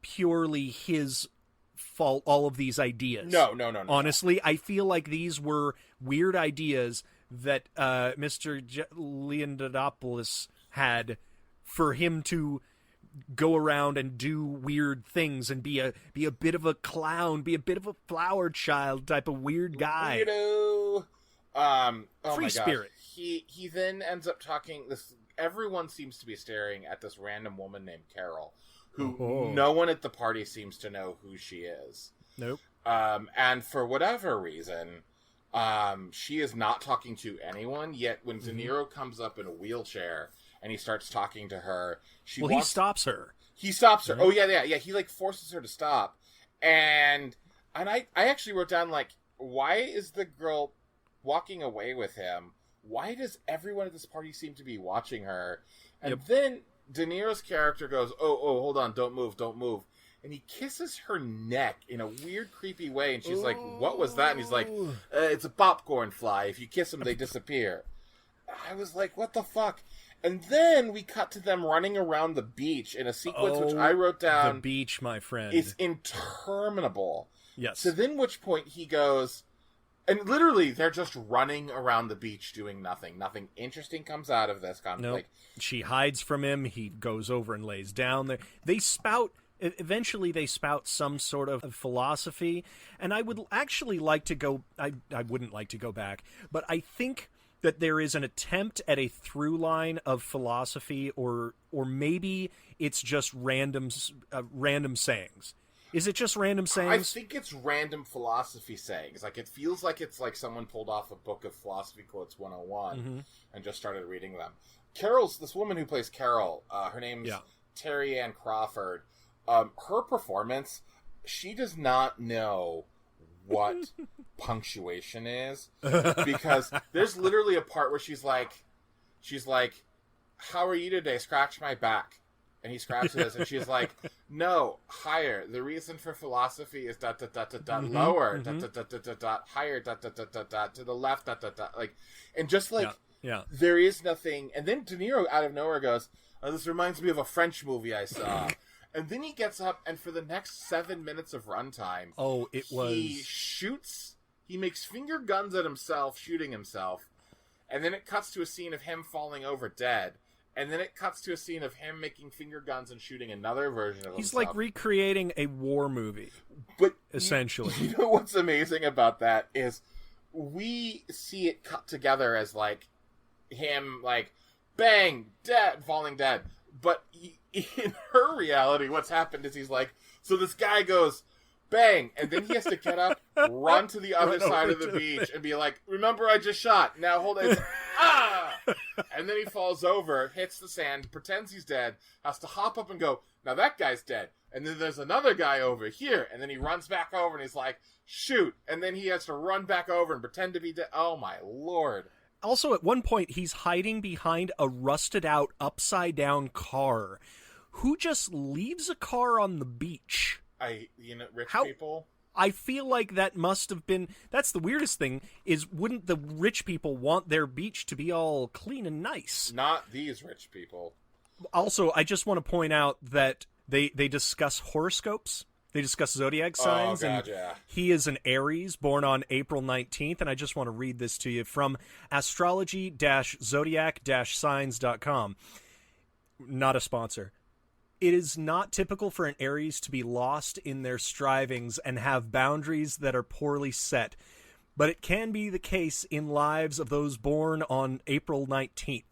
[SPEAKER 1] purely his fault, all of these ideas.
[SPEAKER 2] No.
[SPEAKER 1] Honestly, I feel like these were weird ideas that Mr. Leonidopoulos had for him to go around and do weird things and be a bit of a clown, be a bit of a flower child type of weird guy.
[SPEAKER 2] Weirdo.
[SPEAKER 1] Free spirit.
[SPEAKER 2] He then ends up talking this. Everyone seems to be staring at this random woman named Carol, who no one at the party seems to know who she is.
[SPEAKER 1] Nope.
[SPEAKER 2] And for whatever reason, she is not talking to anyone. Yet when De Niro comes up in a wheelchair and he starts talking to her,
[SPEAKER 1] he stops her.
[SPEAKER 2] He stops her. Mm-hmm. Oh yeah. He like forces her to stop. And I actually wrote down like, why is the girl walking away with him? Why does everyone at this party seem to be watching her? And then De Niro's character goes, oh, hold on, don't move. And he kisses her neck in a weird, creepy way. And she's like, what was that? And he's like, it's a popcorn fly. If you kiss them, they disappear. I was like, what the fuck? And then we cut to them running around the beach in a sequence which I wrote down.
[SPEAKER 1] The beach, my friend.
[SPEAKER 2] It's interminable.
[SPEAKER 1] Yes.
[SPEAKER 2] So then which point he goes... And literally, they're just running around the beach doing nothing. Nothing interesting comes out of this conflict.
[SPEAKER 1] Nope. She hides from him. He goes over and lays down there. Eventually they spout some sort of philosophy. And I would actually like to go... I wouldn't like to go back. But I think that there is an attempt at a through line of philosophy, or maybe it's just random sayings. Is it just random sayings?
[SPEAKER 2] I think it's random philosophy sayings. Like, it feels like it's like someone pulled off a book of philosophy quotes 101 and just started reading them. This woman who plays Carol, her name's Terry Ann Crawford. Her performance, she does not know what punctuation is, because there's literally a part where she's like, how are you today? Scratch my back. And he scratches and she's like, no, higher. The reason for philosophy is ... lower, ... higher, ... to the left, ... like, and just like, there is nothing. And then De Niro out of nowhere goes, oh, this reminds me of a French movie I saw. And then he gets up, and for the next 7 minutes of runtime, he makes finger guns at himself, shooting himself. And then it cuts to a scene of him falling over dead. And then it cuts to a scene of him making finger guns and shooting another version of himself.
[SPEAKER 1] He's like recreating a war movie,
[SPEAKER 2] but
[SPEAKER 1] essentially.
[SPEAKER 2] You know what's amazing about that is we see it cut together as like him like bang, dead, falling dead. But in her reality, what's happened is he's like, so this guy goes bang, and then he has to get up, run to the other side of the beach, and be like, remember I just shot. Now hold it. Ah! And then he falls over, hits the sand, pretends he's dead, has to hop up and go, now that guy's dead. And then there's another guy over here, and then he runs back over and he's like, shoot. And then he has to run back over and pretend to be dead. Oh my lord.
[SPEAKER 1] Also, at one point, he's hiding behind a rusted out, upside down car. Who just leaves a car on the beach?
[SPEAKER 2] Rich people?
[SPEAKER 1] I feel like that must have been... That's the weirdest thing, is wouldn't the rich people want their beach to be all clean and nice?
[SPEAKER 2] Not these rich people.
[SPEAKER 1] Also, I just want to point out that they discuss horoscopes. They discuss zodiac signs.
[SPEAKER 2] Oh, God,
[SPEAKER 1] and
[SPEAKER 2] yeah.
[SPEAKER 1] he is an Aries, born on April 19th, and I just want to read this to you from astrology-zodiac-signs.com. Not a sponsor. It is not typical for an Aries to be lost in their strivings and have boundaries that are poorly set, but it can be the case in lives of those born on April 19th.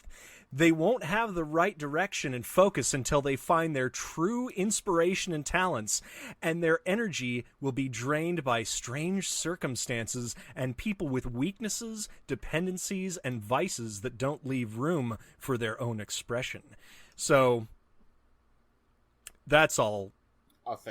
[SPEAKER 1] They won't have the right direction and focus until they find their true inspiration and talents, and their energy will be drained by strange circumstances and people with weaknesses, dependencies, and vices that don't leave room for their own expression. So, that's all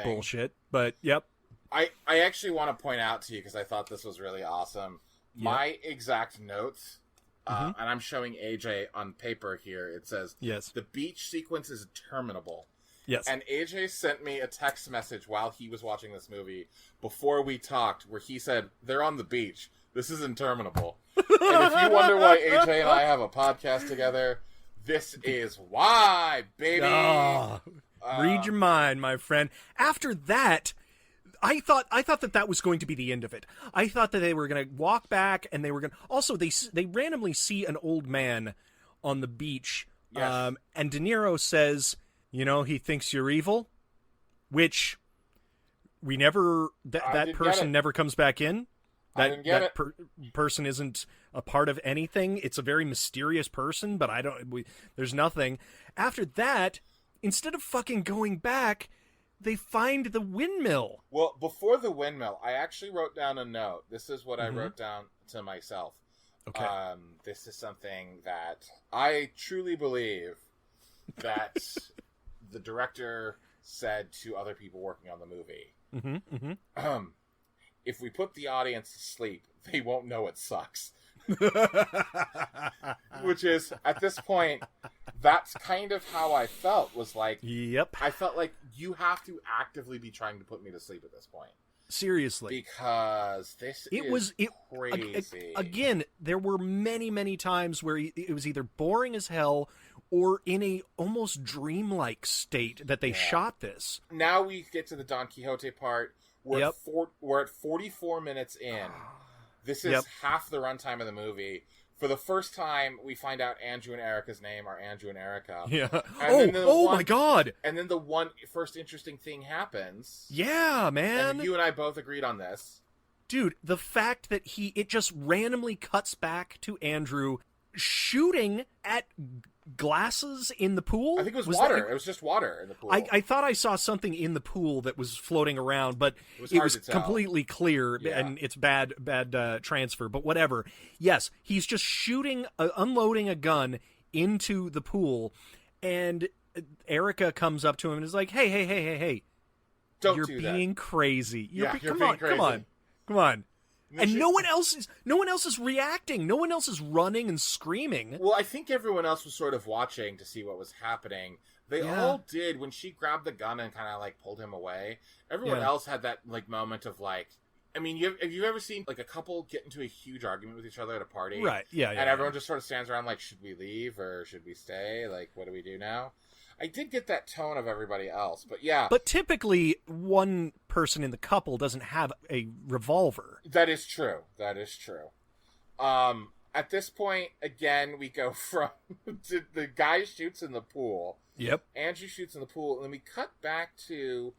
[SPEAKER 1] bullshit, but yep.
[SPEAKER 2] I actually want to point out to you, because I thought this was really awesome, my exact notes... and I'm showing AJ on paper here. It says,
[SPEAKER 1] yes,
[SPEAKER 2] the beach sequence is interminable.
[SPEAKER 1] Yes.
[SPEAKER 2] And AJ sent me a text message while he was watching this movie before we talked where he said, they're on the beach. This is interminable. And if you wonder why AJ and I have a podcast together, this is why, baby.
[SPEAKER 1] Oh, read your mind, my friend. After that... I thought that was going to be the end of it. I thought that they were going to walk back, and they were going to... Also, they randomly see an old man on the beach,
[SPEAKER 2] yes.
[SPEAKER 1] And De Niro says, he thinks you're evil, which we never... That person never comes back in. That person isn't a part of anything. It's a very mysterious person, but there's nothing. After that, instead of fucking going back... They find the windmill.
[SPEAKER 2] Well, before the windmill, I actually wrote down a note. This is what I wrote down to myself.
[SPEAKER 1] Okay.
[SPEAKER 2] This is something that I truly believe that the director said to other people working on the movie. If we put the audience to sleep, they won't know it sucks. Which is, at this point, that's kind of how I felt. Was like,
[SPEAKER 1] yep.
[SPEAKER 2] I felt like you have to actively be trying to put me to sleep at this point.
[SPEAKER 1] Seriously,
[SPEAKER 2] because it was crazy.
[SPEAKER 1] Again, there were many, many times where it was either boring as hell or in a almost dreamlike state that they shot this.
[SPEAKER 2] Now we get to the Don Quixote part. We're at 44 minutes in. This is half the runtime of the movie. For the first time, we find out Andrew and Erica's name are Andrew and Erica.
[SPEAKER 1] Yeah.
[SPEAKER 2] And
[SPEAKER 1] my God.
[SPEAKER 2] And then the one first interesting thing happens.
[SPEAKER 1] Yeah, man.
[SPEAKER 2] And you and I both agreed on this.
[SPEAKER 1] Dude, the fact that it just randomly cuts back to Andrew shooting at glasses in the pool.
[SPEAKER 2] I think it was water. It was just water in the pool.
[SPEAKER 1] I thought I saw something in the pool that was floating around, but it was completely clear, and it's bad transfer, but whatever. Yes, he's just shooting, unloading a gun into the pool, and Erica comes up to him and is like, hey.
[SPEAKER 2] You're
[SPEAKER 1] being crazy.
[SPEAKER 2] You're being crazy.
[SPEAKER 1] Come on. And no one else is reacting. No one else is running and screaming.
[SPEAKER 2] Well, I think everyone else was sort of watching to see what was happening. They all did when she grabbed the gun and kind of like pulled him away. Everyone else had that like moment of like, I mean, have you ever seen like a couple get into a huge argument with each other at a party?
[SPEAKER 1] Right. Yeah.
[SPEAKER 2] And everyone just sort of stands around like, should we leave or should we stay? Like, what do we do now? I did get that tone of everybody else, but yeah.
[SPEAKER 1] But typically, one person in the couple doesn't have a revolver.
[SPEAKER 2] That is true. At this point, again, we go from the guy shoots in the pool.
[SPEAKER 1] Yep.
[SPEAKER 2] Andrew shoots in the pool, and then we cut back to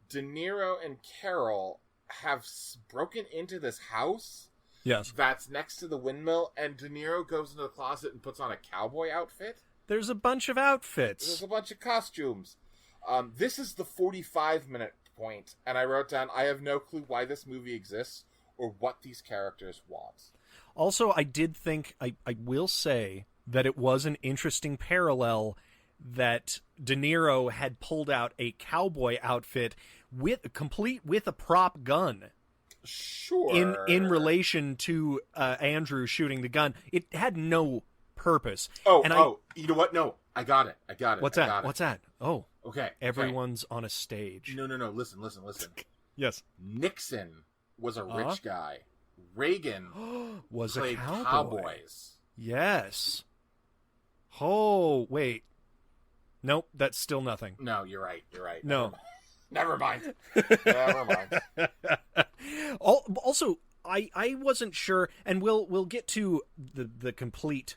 [SPEAKER 2] De Niro and Carol have broken into this house.
[SPEAKER 1] Yes.
[SPEAKER 2] That's next to the windmill, and De Niro goes into the closet and puts on a cowboy outfit.
[SPEAKER 1] There's a bunch of outfits.
[SPEAKER 2] There's a bunch of costumes. This is the 45-minute point, and I wrote down, I have no clue why this movie exists or what these characters want.
[SPEAKER 1] Also, I did think, I will say, that it was an interesting parallel that De Niro had pulled out a cowboy outfit complete with a prop gun.
[SPEAKER 2] Sure.
[SPEAKER 1] In relation to Andrew shooting the gun. It had no purpose.
[SPEAKER 2] You know what? No, I got it.
[SPEAKER 1] What's that? Oh.
[SPEAKER 2] Okay.
[SPEAKER 1] Everyone's on a stage.
[SPEAKER 2] No. Listen.
[SPEAKER 1] Yes.
[SPEAKER 2] Nixon was a rich guy. Reagan
[SPEAKER 1] was
[SPEAKER 2] played
[SPEAKER 1] a cowboy.
[SPEAKER 2] Cowboys.
[SPEAKER 1] Yes. Oh, wait. Nope, that's still nothing.
[SPEAKER 2] No, you're right.
[SPEAKER 1] No.
[SPEAKER 2] Never mind. Never mind.
[SPEAKER 1] Also, I wasn't sure, and we'll get to the complete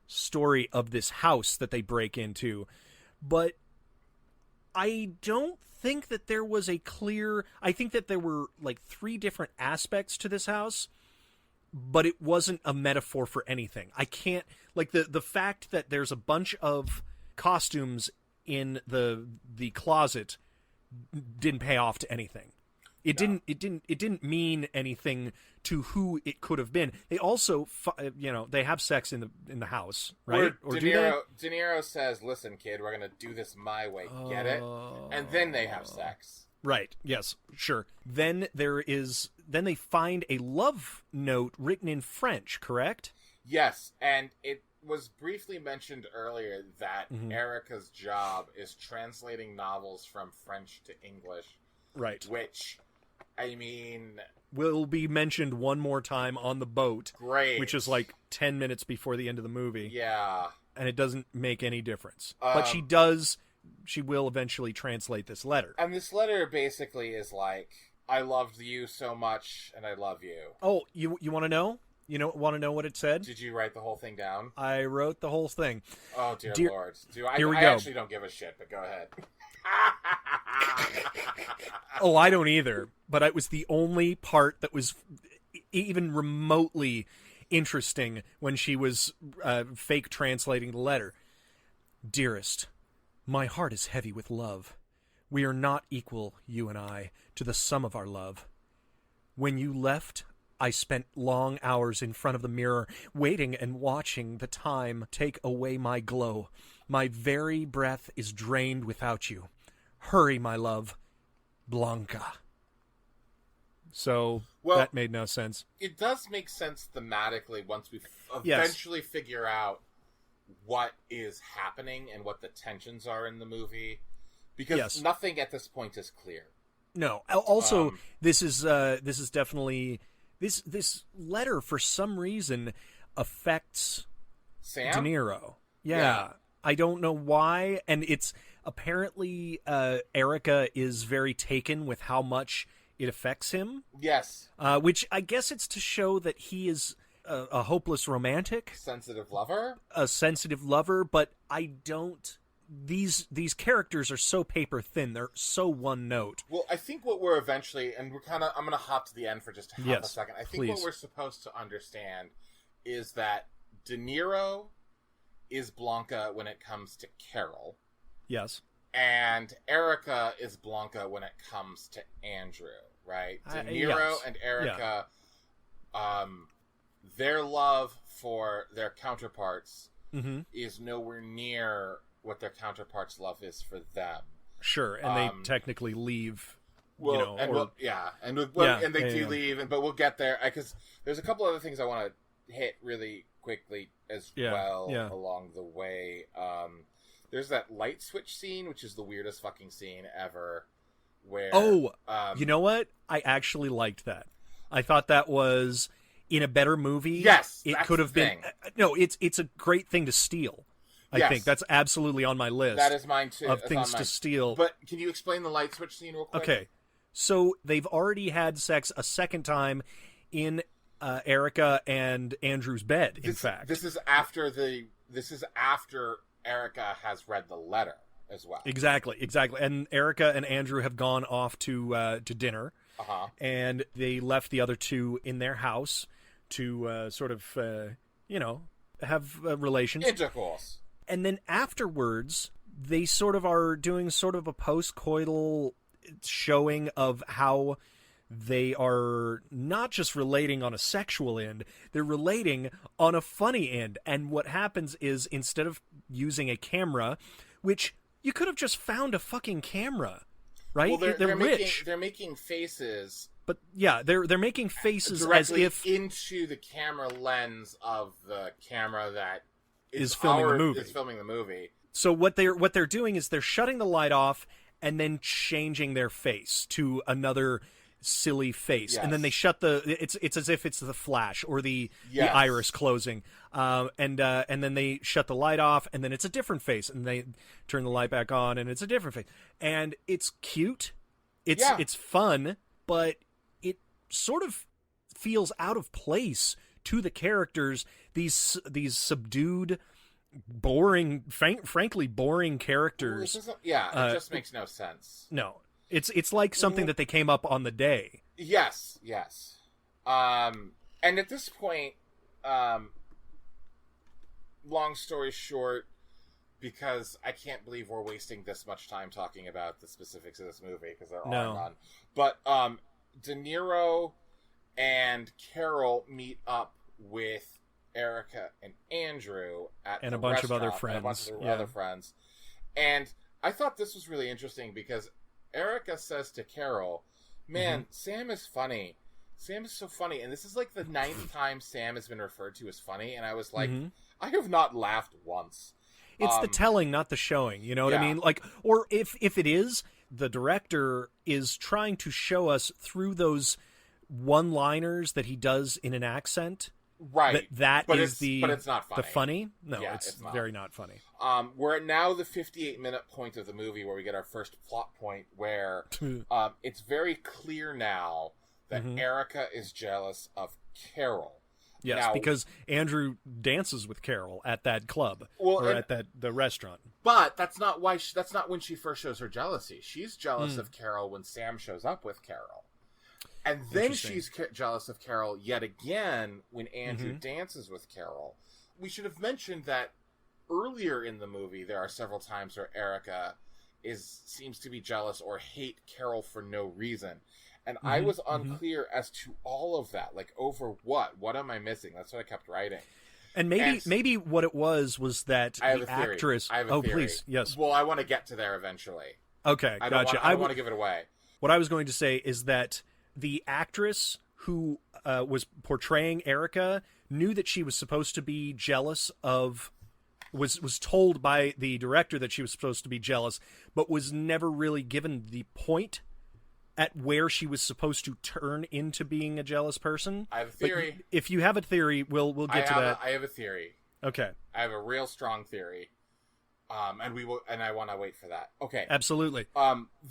[SPEAKER 1] story of this house that they break into, but I don't think that there was a clear... I think that there were like 3 different aspects to this house, but it wasn't a metaphor for anything. I can't... Like, the fact that there's a bunch of costumes in the closet didn't pay off to anything. It didn't mean anything to who it could have been. They also, they have sex in the house, right?
[SPEAKER 2] Or De Niro says, "Listen, kid, we're gonna do this my way. Get it?" And then they have sex.
[SPEAKER 1] Right. Yes. Sure. Then they find a love note written in French. Correct?
[SPEAKER 2] Yes, and it was briefly mentioned earlier that Erica's job is translating novels from French to English.
[SPEAKER 1] Right.
[SPEAKER 2] Which, I mean...
[SPEAKER 1] will be mentioned one more time on the boat.
[SPEAKER 2] Great.
[SPEAKER 1] Which is like 10 minutes before the end of the movie.
[SPEAKER 2] Yeah.
[SPEAKER 1] And it doesn't make any difference. But she will eventually translate this letter.
[SPEAKER 2] And this letter basically is like, I loved you so much, and I love you.
[SPEAKER 1] Oh, you want to know? Want to know what it said?
[SPEAKER 2] Did you write the whole thing down?
[SPEAKER 1] I wrote the whole thing.
[SPEAKER 2] Oh, dear Lord. I
[SPEAKER 1] go.
[SPEAKER 2] actually don't give a shit, but go ahead.
[SPEAKER 1] Oh, I don't either. But it was the only part that was even remotely interesting when she was fake translating the letter. Dearest, my heart is heavy with love. We are not equal, you and I, to the sum of our love. When you left, I spent long hours in front of the mirror, waiting and watching the time take away my glow. My very breath is drained without you. Hurry, my love. Blanca. So, that made no sense.
[SPEAKER 2] It does make sense thematically once we eventually figure out what is happening and what the tensions are in the movie. Because nothing at this point is clear.
[SPEAKER 1] No. Also, this is definitely... This letter, for some reason, affects
[SPEAKER 2] Sam?
[SPEAKER 1] De Niro. Yeah. I don't know why. And it's apparently Erica is very taken with how much it affects him.
[SPEAKER 2] Yes.
[SPEAKER 1] Which I guess it's to show that he is a hopeless romantic.
[SPEAKER 2] Sensitive lover?
[SPEAKER 1] A sensitive lover, but I don't... These characters are so paper thin. They're so one note.
[SPEAKER 2] Well, I think what we're eventually, and I'm going to hop to the end for just half a second. I think what we're supposed to understand is that De Niro is Blanca when it comes to Carol.
[SPEAKER 1] Yes.
[SPEAKER 2] And Erica is Blanca when it comes to Andrew, right? De Niro and Erica, their love for their counterparts is nowhere near what their counterparts' love is for them.
[SPEAKER 1] Sure, and they technically leave.
[SPEAKER 2] And they do leave, but we'll get there because there's a couple other things I want to hit really quickly as well along the way. There's that light switch scene, which is the weirdest fucking scene ever. Where
[SPEAKER 1] you know what? I actually liked that. I thought that was in a better movie.
[SPEAKER 2] Yes,
[SPEAKER 1] it could have been. No, it's a great thing to steal. I think that's absolutely on my list.
[SPEAKER 2] That is mine too.
[SPEAKER 1] Of things to steal.
[SPEAKER 2] But can you explain the light switch scene real quick?
[SPEAKER 1] Okay, so they've already had sex a second time in Erica and Andrew's bed. In fact,
[SPEAKER 2] this is after Erica has read the letter as well.
[SPEAKER 1] Exactly. And Erica and Andrew have gone off to dinner, and they left the other two in their house to sort of have relations,
[SPEAKER 2] intercourse.
[SPEAKER 1] And then afterwards, they sort of are doing sort of a post-coital showing of how they are not just relating on a sexual end, they're relating on a funny end. And what happens is, instead of using a camera, which you could have just found a fucking camera, right?
[SPEAKER 2] Well, they're
[SPEAKER 1] rich.
[SPEAKER 2] They're making faces.
[SPEAKER 1] But yeah, they're making faces
[SPEAKER 2] directly
[SPEAKER 1] as if
[SPEAKER 2] into the camera lens of the camera that
[SPEAKER 1] is filming
[SPEAKER 2] the movie.
[SPEAKER 1] So what they're doing is they're shutting the light off and then changing their face to another silly face,
[SPEAKER 2] Yes.
[SPEAKER 1] and then they shut it's as if it's the flash or the iris closing, and then they shut the light off, and then it's a different face, and they turn the light back on, and it's a different face, and it's cute, it's fun, but it sort of feels out of place to the characters, these subdued, boring, frankly boring characters.
[SPEAKER 2] It just makes no sense.
[SPEAKER 1] No. It's like something that they came up on the day.
[SPEAKER 2] Yes. And at this point, long story short, because I can't believe we're wasting this much time talking about the specifics of this movie, because there are none. But De Niro and Carol meet up with Erica and Andrew at
[SPEAKER 1] and
[SPEAKER 2] the
[SPEAKER 1] a bunch
[SPEAKER 2] restaurant,
[SPEAKER 1] of other friends.
[SPEAKER 2] And a bunch of other friends. And I thought this was really interesting because Erica says to Carol, man, Sam is funny. Sam is so funny. And this is like the 9th time Sam has been referred to as funny. And I was like, I have not laughed once.
[SPEAKER 1] It's the telling, not the showing. You know what I mean? Like, or if it is, the director is trying to show us through those one-liners that he does in an accent.
[SPEAKER 2] Right.
[SPEAKER 1] But it's
[SPEAKER 2] not funny.
[SPEAKER 1] The funny? No, it's not. Very not funny.
[SPEAKER 2] We're at now the 58-minute point of the movie where we get our first plot point where it's very clear now that Erica is jealous of Carol.
[SPEAKER 1] Yes, now, because Andrew dances with Carol at that club at the restaurant.
[SPEAKER 2] But that's not why. That's not when she first shows her jealousy. She's jealous of Carol when Sam shows up with Carol. And then she's jealous of Carol yet again when Andrew dances with Carol. We should have mentioned that earlier in the movie there are several times where Erica seems to be jealous or hate Carol for no reason. And I was unclear as to all of that. Like, over what? What am I missing? That's what I kept writing.
[SPEAKER 1] And maybe what it was that the actress...
[SPEAKER 2] I have a theory.
[SPEAKER 1] Please, yes.
[SPEAKER 2] Well, I want to get to there eventually.
[SPEAKER 1] Okay, gotcha.
[SPEAKER 2] I don't want to give it away.
[SPEAKER 1] What I was going to say is that the actress who was portraying Erica knew that she was supposed to be jealous of... Was told by the director that she was supposed to be jealous, but was never really given the point at where she was supposed to turn into being a jealous person.
[SPEAKER 2] I have a theory.
[SPEAKER 1] But if you have a theory, we'll get to that.
[SPEAKER 2] I have a theory.
[SPEAKER 1] Okay.
[SPEAKER 2] I have a real strong theory. And I want to wait for that. Okay.
[SPEAKER 1] Absolutely.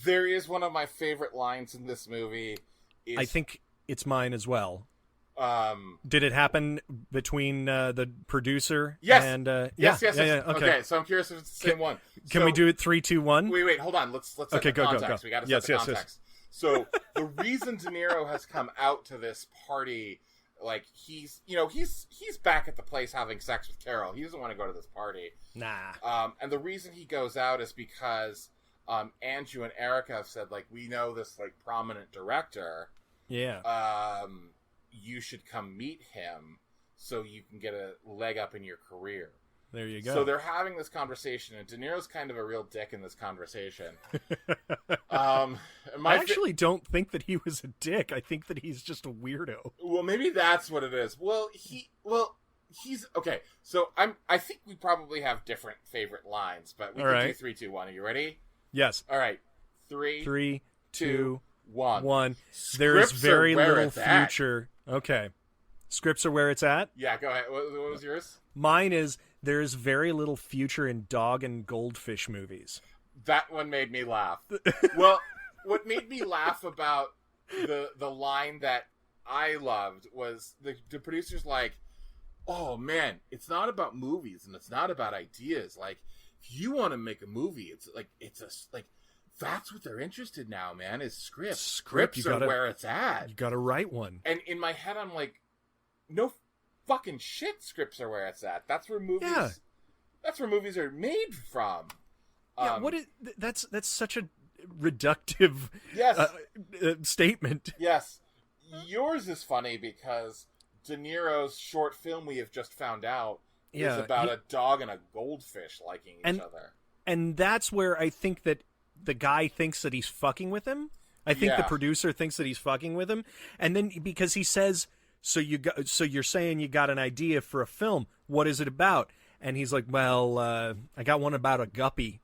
[SPEAKER 2] There is one of my favorite lines in this movie.
[SPEAKER 1] I think it's mine as well. Did it happen between the producer and
[SPEAKER 2] yes.
[SPEAKER 1] Okay,
[SPEAKER 2] so I'm curious if it's the same one.
[SPEAKER 1] Can we do it 3, 2, 1?
[SPEAKER 2] Wait, hold on. Let's set the context. We got to set the context.
[SPEAKER 1] Yes.
[SPEAKER 2] So the reason De Niro has come out to this party, like he's back at the place having sex with Carol. He doesn't want to go to this party.
[SPEAKER 1] Nah.
[SPEAKER 2] And the reason he goes out is because Andrew and Erica have said, like, we know this like prominent director.
[SPEAKER 1] Yeah.
[SPEAKER 2] You should come meet him so you can get a leg up in your career.
[SPEAKER 1] There you go.
[SPEAKER 2] So they're having this conversation, and De Niro's kind of a real dick in this conversation. I
[SPEAKER 1] actually don't think that he was a dick. I think that he's just a weirdo.
[SPEAKER 2] Well, maybe that's what it is. He's okay. So I think we probably have different favorite lines, but we can do 3, 2, 1. Are you ready?
[SPEAKER 1] Yes.
[SPEAKER 2] All right. 3, 2, 1.
[SPEAKER 1] There is very little future. Okay. Scripts are where it's at?
[SPEAKER 2] Yeah, go ahead. What was yours?
[SPEAKER 1] Mine is, there is very little future in dog and goldfish movies.
[SPEAKER 2] That one made me laugh. Well, what made me laugh about the line that I loved was the producer's like, oh man, it's not about movies and it's not about ideas. Like, if you want to make a movie, that's what they're interested now, man, is scripts. Scripts are where it's at.
[SPEAKER 1] You gotta write one.
[SPEAKER 2] And in my head, I'm like, no fucking shit, scripts are where it's at. That's where movies.
[SPEAKER 1] Yeah.
[SPEAKER 2] That's where movies are made from.
[SPEAKER 1] Yeah, that's such a reductive statement.
[SPEAKER 2] Yes. Yours is funny because De Niro's short film we have just found out is about a dog and a goldfish liking each other.
[SPEAKER 1] And that's where I think that the guy thinks that he's fucking with him. I think the producer thinks that he's fucking with him. And then because he says, so you're saying you got an idea for a film. What is it about? And he's like, well, I got one about a guppy.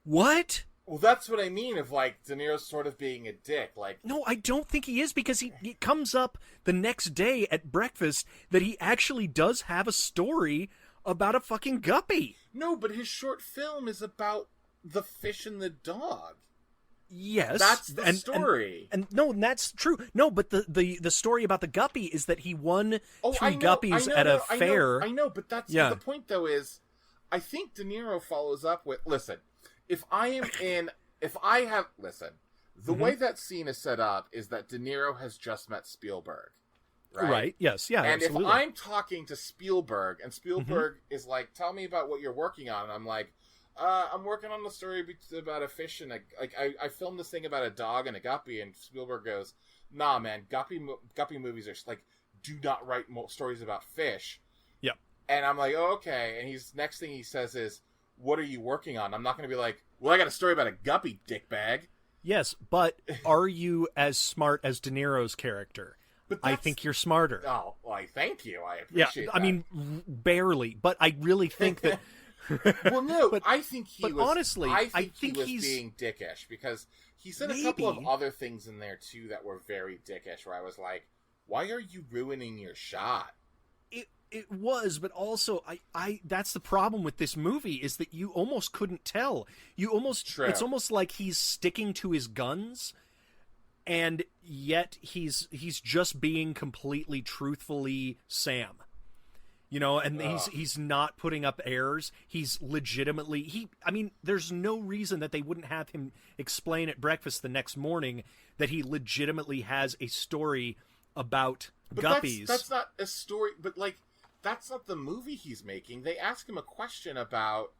[SPEAKER 1] What?
[SPEAKER 2] Well, that's what I mean of, like, De Niro's sort of being a dick. Like,
[SPEAKER 1] no, I don't think he is, because he comes up the next day at breakfast that he actually does have a story about a fucking guppy.
[SPEAKER 2] No, but his short film is about the fish and the dog.
[SPEAKER 1] Yes,
[SPEAKER 2] that's the story.
[SPEAKER 1] And no, that's true. No, but the story about the guppy is that he won three guppies at a fair.
[SPEAKER 2] I know, but that's the point. Though is, I think De Niro follows up with, listen. The way that scene is set up is that De Niro has just met Spielberg, right?
[SPEAKER 1] Right. Yes. Yeah.
[SPEAKER 2] And
[SPEAKER 1] absolutely.
[SPEAKER 2] if I'm talking to Spielberg, and Spielberg is like, "Tell me about what you're working on," and I'm like, "I'm working on the story about a fish and I filmed this thing about a dog and a guppy," and Spielberg goes, "Nah, man, guppy movies are like, do not write stories about fish."
[SPEAKER 1] Yep.
[SPEAKER 2] And I'm like, "Oh, okay." And next thing he says is, "What are you working on?" I'm not going to be like, "Well, I got a story about a guppy, dickbag."
[SPEAKER 1] Yes, but are you as smart as De Niro's character? I think you're smarter.
[SPEAKER 2] Oh, well, thank you. I appreciate that.
[SPEAKER 1] I mean, barely, but I really think that...
[SPEAKER 2] Well, no, but I think he was...
[SPEAKER 1] honestly,
[SPEAKER 2] I think he was being dickish, because he said a couple of other things in there, too, that were very dickish, where I was like, why are you ruining your shot?
[SPEAKER 1] It was, but also I that's the problem with this movie, is that you almost couldn't tell. It's almost like he's sticking to his guns, and yet he's just being completely truthfully Sam. You know, and he's not putting up airs. He's legitimately there's no reason that they wouldn't have him explain at breakfast the next morning that he legitimately has a story about guppies.
[SPEAKER 2] That's not a story, but like, that's not the movie he's making. They ask him a question about...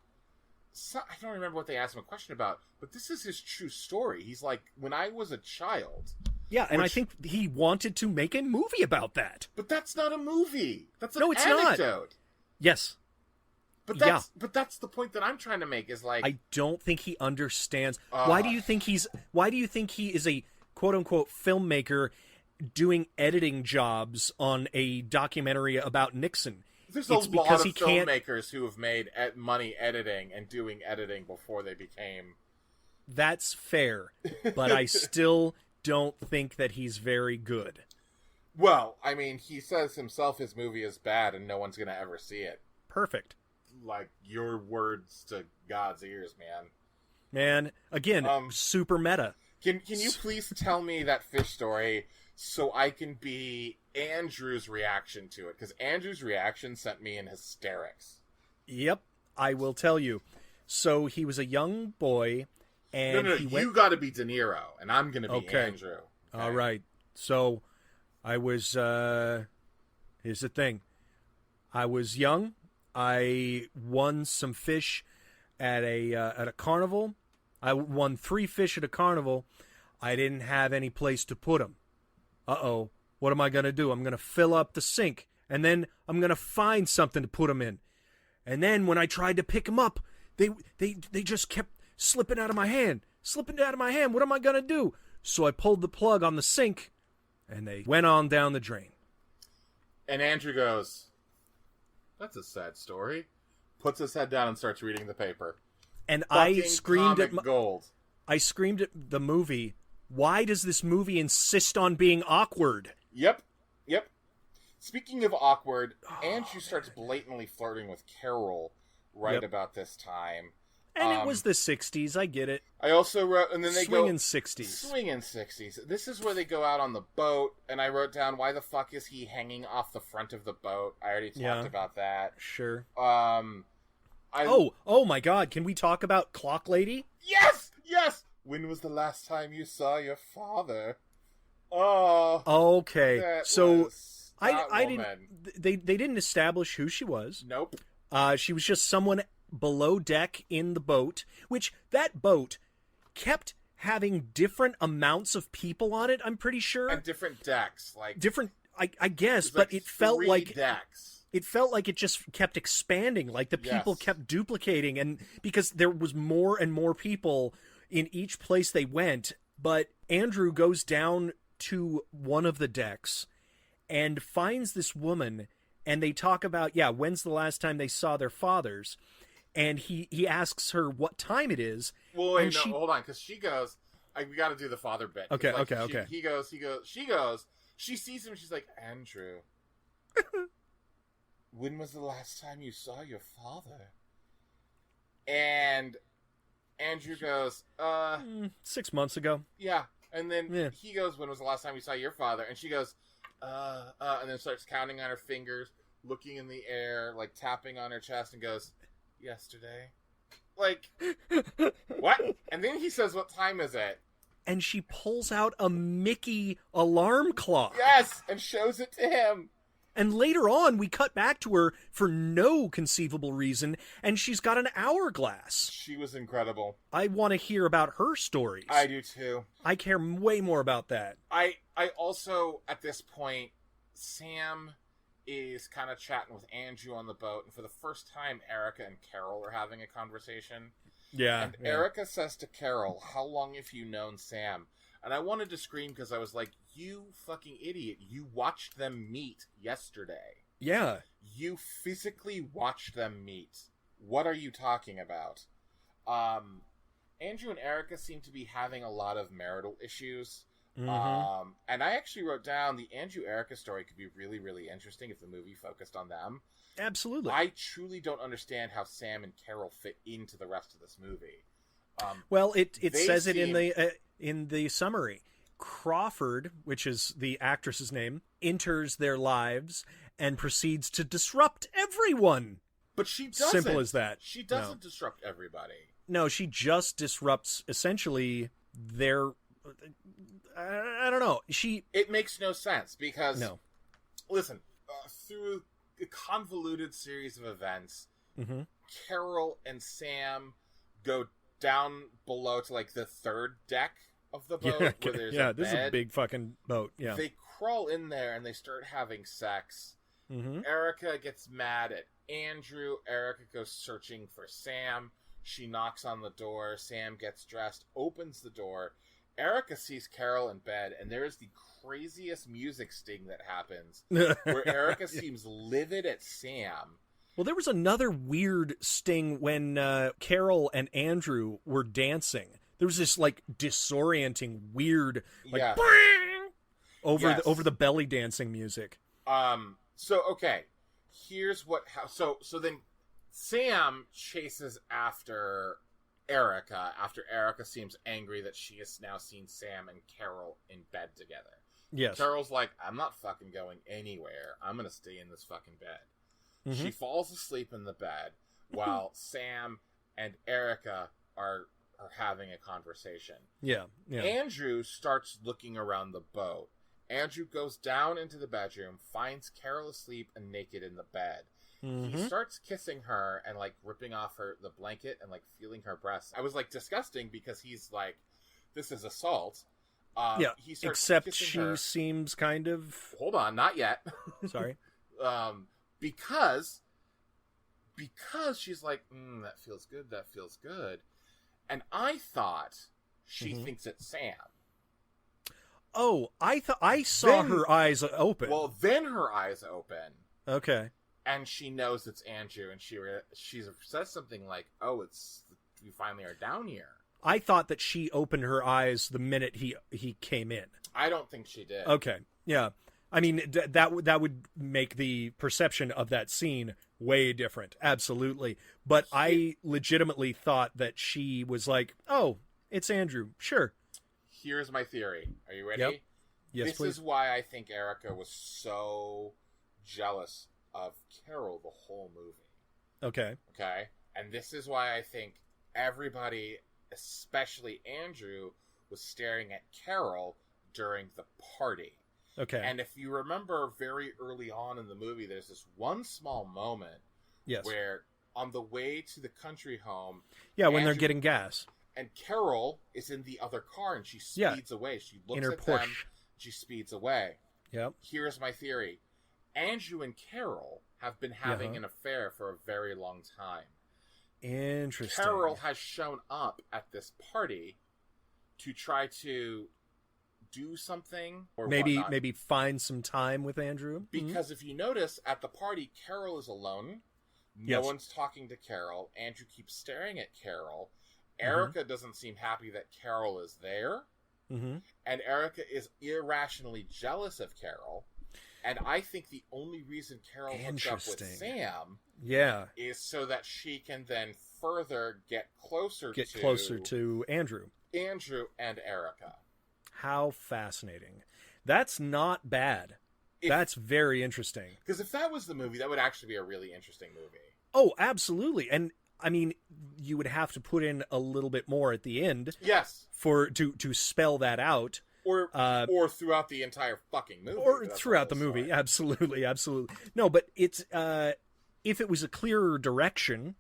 [SPEAKER 2] I don't remember what they asked him a question about, but this is his true story. He's like, when I was a child...
[SPEAKER 1] Yeah, and I think he wanted to make a movie about that.
[SPEAKER 2] But that's not a movie. That's an
[SPEAKER 1] anecdote.
[SPEAKER 2] Not.
[SPEAKER 1] Yes.
[SPEAKER 2] But that's the point that I'm trying to make, is like...
[SPEAKER 1] I don't think he understands. Why do you think he is a quote-unquote filmmaker doing editing jobs on a documentary about Nixon?
[SPEAKER 2] There's a lot of filmmakers who have made money editing and doing editing before they became...
[SPEAKER 1] That's fair, but I still don't think that he's very good.
[SPEAKER 2] Well, I mean, he says himself his movie is bad and no one's going to ever see it.
[SPEAKER 1] Perfect.
[SPEAKER 2] Like, your words to God's ears, man.
[SPEAKER 1] Man, again, super meta.
[SPEAKER 2] Can you please tell me that fish story so I can be Andrew's reaction to it? Because Andrew's reaction sent me in hysterics.
[SPEAKER 1] Yep, I will tell you. So he was a young boy, and
[SPEAKER 2] you got to be De Niro, and I'm going to be Andrew. Okay?
[SPEAKER 1] All right. So I was. Here's the thing. I was young. I won some fish at a carnival. I won 3 fish at a carnival. I didn't have any place to put them. Uh-oh. What am I going to do? I'm going to fill up the sink, and then I'm going to find something to put them in. And then when I tried to pick them up, they just kept slipping out of my hand. What am I going to do? So I pulled the plug on the sink, and they went on down the drain.
[SPEAKER 2] And Andrew goes, "That's a sad story." Puts his head down and starts reading the paper.
[SPEAKER 1] And I screamed at
[SPEAKER 2] gold.
[SPEAKER 1] I screamed at the movie, why does this movie insist on being awkward?
[SPEAKER 2] Yep. Speaking of awkward, Andrew starts blatantly flirting with Carol about this time.
[SPEAKER 1] And it was the 60s, I get it.
[SPEAKER 2] I also wrote, and then they
[SPEAKER 1] Swingin' 60s.
[SPEAKER 2] Swingin' 60s. This is where they go out on the boat, and I wrote down, why the fuck is he hanging off the front of the boat? I already talked about that.
[SPEAKER 1] Sure.
[SPEAKER 2] Oh
[SPEAKER 1] my God, can we talk about Clock Lady?
[SPEAKER 2] Yes! When was the last time you saw your father? Oh.
[SPEAKER 1] Okay. So I didn't. They didn't establish who she was.
[SPEAKER 2] Nope.
[SPEAKER 1] She was just someone below deck in the boat, which that boat kept having different amounts of people on it. I'm pretty sure.
[SPEAKER 2] And different decks, like
[SPEAKER 1] different. I guess, but it felt like
[SPEAKER 2] decks.
[SPEAKER 1] It felt like it just kept expanding, like the people kept duplicating, and because there was more and more people in each place they went. But Andrew goes down to one of the decks and finds this woman, and they talk about, when's the last time they saw their fathers? and he asks her what time it is.
[SPEAKER 2] Well, wait, no, hold on, because she goes, we got to do the father bit.
[SPEAKER 1] Okay,
[SPEAKER 2] like,
[SPEAKER 1] okay.
[SPEAKER 2] He goes, she goes, she sees him, and she's like, Andrew, when was the last time you saw your father? And Andrew goes,
[SPEAKER 1] 6 months ago.
[SPEAKER 2] Yeah. And then he goes, when was the last time you saw your father? And she goes, and then starts counting on her fingers, looking in the air, like tapping on her chest, and goes, yesterday. Like, what? And then he says, what time is it?
[SPEAKER 1] And she pulls out a Mickey alarm clock.
[SPEAKER 2] Yes, and shows it to him.
[SPEAKER 1] And later on, we cut back to her for no conceivable reason, and she's got an hourglass.
[SPEAKER 2] She was incredible.
[SPEAKER 1] I want to hear about her stories.
[SPEAKER 2] I do too.
[SPEAKER 1] I care way more about that.
[SPEAKER 2] I also, at this point, Sam is kind of chatting with Andrew on the boat, and for the first time, Erica and Carol are having a conversation.
[SPEAKER 1] Yeah.
[SPEAKER 2] And Erica says to Carol, how long have you known Sam? And I wanted to scream because I was like, you fucking idiot. You watched them meet yesterday.
[SPEAKER 1] Yeah.
[SPEAKER 2] You physically watched them meet. What are you talking about? Andrew and Erica seem to be having a lot of marital issues. Mm-hmm. And I actually wrote down the Andrew-Erica story could be really, really interesting if the movie focused on them.
[SPEAKER 1] Absolutely.
[SPEAKER 2] I truly don't understand how Sam and Carol fit into the rest of this movie.
[SPEAKER 1] Well, it says it in the summary. Crawford, which is the actress's name, enters their lives and proceeds to disrupt everyone.
[SPEAKER 2] But she doesn't.
[SPEAKER 1] Simple as that.
[SPEAKER 2] She doesn't disrupt everybody.
[SPEAKER 1] No, she just disrupts essentially their... I don't know.
[SPEAKER 2] It makes no sense because...
[SPEAKER 1] No.
[SPEAKER 2] Listen, through a convoluted series of events,
[SPEAKER 1] mm-hmm.
[SPEAKER 2] Carol and Sam go down below to like the third deck of the boat where there's a bed.
[SPEAKER 1] This is a big fucking boat. Yeah.
[SPEAKER 2] They crawl in there and they start having sex.
[SPEAKER 1] Mm-hmm.
[SPEAKER 2] Erica gets mad at Andrew. Erica goes searching for Sam. She knocks on the door. Sam gets dressed, opens the door. Erica sees Carol in bed, and there is the craziest music sting that happens where Erica seems livid at Sam.
[SPEAKER 1] Well, there was another weird sting when Carol and Andrew were dancing. There was this like disorienting, weird, like over the belly dancing music.
[SPEAKER 2] So okay, here's so then Sam chases after Erica after Erica seems angry that she has now seen Sam and Carol in bed together.
[SPEAKER 1] Yes.
[SPEAKER 2] Carol's like, I'm not fucking going anywhere. I'm gonna stay in this fucking bed. Mm-hmm. She falls asleep in the bed while Sam and Erica are having a conversation.
[SPEAKER 1] Yeah.
[SPEAKER 2] Andrew starts looking around the boat. Andrew goes down into the bedroom, finds Carol asleep and naked in the bed. Mm-hmm. He starts kissing her and like ripping off the blanket and like feeling her breasts. I was like disgusting because he's like, this is assault. He starts
[SPEAKER 1] except she seems kind of...
[SPEAKER 2] Hold on, not yet.
[SPEAKER 1] Sorry.
[SPEAKER 2] Because she's like, that feels good. And I thought she thinks it's Sam.
[SPEAKER 1] Oh, I saw her eyes open.
[SPEAKER 2] Well, then her eyes open.
[SPEAKER 1] Okay.
[SPEAKER 2] And she knows it's Andrew, and she says something like, "Oh, we finally are down here."
[SPEAKER 1] I thought that she opened her eyes the minute he came in.
[SPEAKER 2] I don't think she did.
[SPEAKER 1] Okay, yeah. I mean, that would make the perception of that scene way different, absolutely. But I legitimately thought that she was like, "Oh, it's Andrew, sure."
[SPEAKER 2] Here's my theory. Are you ready?
[SPEAKER 1] Yep. Yes,
[SPEAKER 2] this
[SPEAKER 1] please.
[SPEAKER 2] is why I think Erica was so jealous of Carol the whole movie.
[SPEAKER 1] Okay.
[SPEAKER 2] And this is why I think everybody, especially Andrew, was staring at Carol during the party.
[SPEAKER 1] Okay.
[SPEAKER 2] And if you remember very early on in the movie, there's this one small moment where on the way to the country home...
[SPEAKER 1] Yeah, when they're getting gas.
[SPEAKER 2] And Carol is in the other car and she speeds away. She looks at them, she speeds away.
[SPEAKER 1] Yep.
[SPEAKER 2] Here's my theory. Andrew and Carol have been having an affair for a very long time.
[SPEAKER 1] Interesting.
[SPEAKER 2] Carol has shown up at this party to try to do something or
[SPEAKER 1] maybe find some time with Andrew.
[SPEAKER 2] Because if you notice, at the party, Carol is alone. No one's talking to Carol. Andrew keeps staring at Carol. Erica doesn't seem happy that Carol is there. And Erica is irrationally jealous of Carol. And I think the only reason Carol hooks up with Sam is so that she can then further get closer
[SPEAKER 1] to Andrew.
[SPEAKER 2] Andrew and Erica.
[SPEAKER 1] How fascinating. That's not bad. That's very interesting.
[SPEAKER 2] Because if that was the movie, that would actually be a really interesting movie.
[SPEAKER 1] Oh, absolutely. And I mean, you would have to put in a little bit more at the end.
[SPEAKER 2] Yes.
[SPEAKER 1] To spell that out.
[SPEAKER 2] Or throughout the entire fucking movie.
[SPEAKER 1] Or throughout the movie. Absolutely. No, but it's if it was a clearer direction,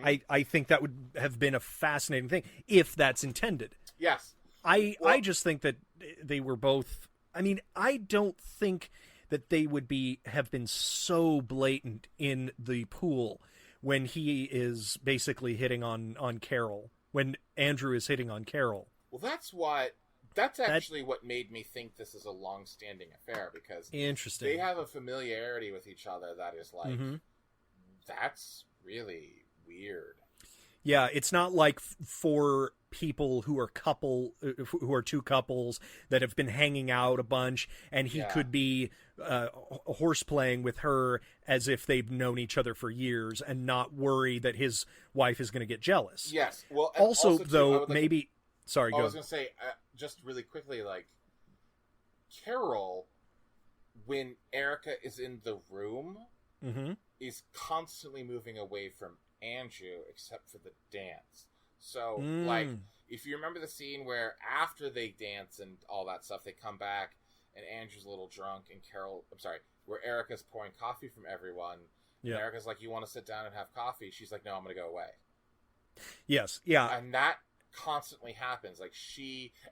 [SPEAKER 1] I think that would have been a fascinating thing, if that's intended.
[SPEAKER 2] Yes.
[SPEAKER 1] I just think that they were both... I mean, I don't think that they would have been so blatant in the pool when he is basically hitting on Carol, when Andrew is hitting on Carol.
[SPEAKER 2] Well, that's actually what made me think this is a long-standing affair, because they have a familiarity with each other that is like, that's really weird.
[SPEAKER 1] Yeah, it's not like for people who are two couples that have been hanging out a bunch, and he could be horse playing with her as if they've known each other for years and not worry that his wife is going to get jealous.
[SPEAKER 2] Yes. Well,
[SPEAKER 1] also though, maybe... Sorry, go.
[SPEAKER 2] I was going to say, just really quickly, like, Carol, when Erica is in the room, is constantly moving away from Andrew, except for the dance. So, like, if you remember the scene where after they dance and all that stuff, they come back and Andrew's a little drunk and where Erica's pouring coffee from everyone. Yeah. And Erica's like, you want to sit down and have coffee? She's like, no, I'm going to go away.
[SPEAKER 1] Yes. Yeah.
[SPEAKER 2] And that constantly happens. Like,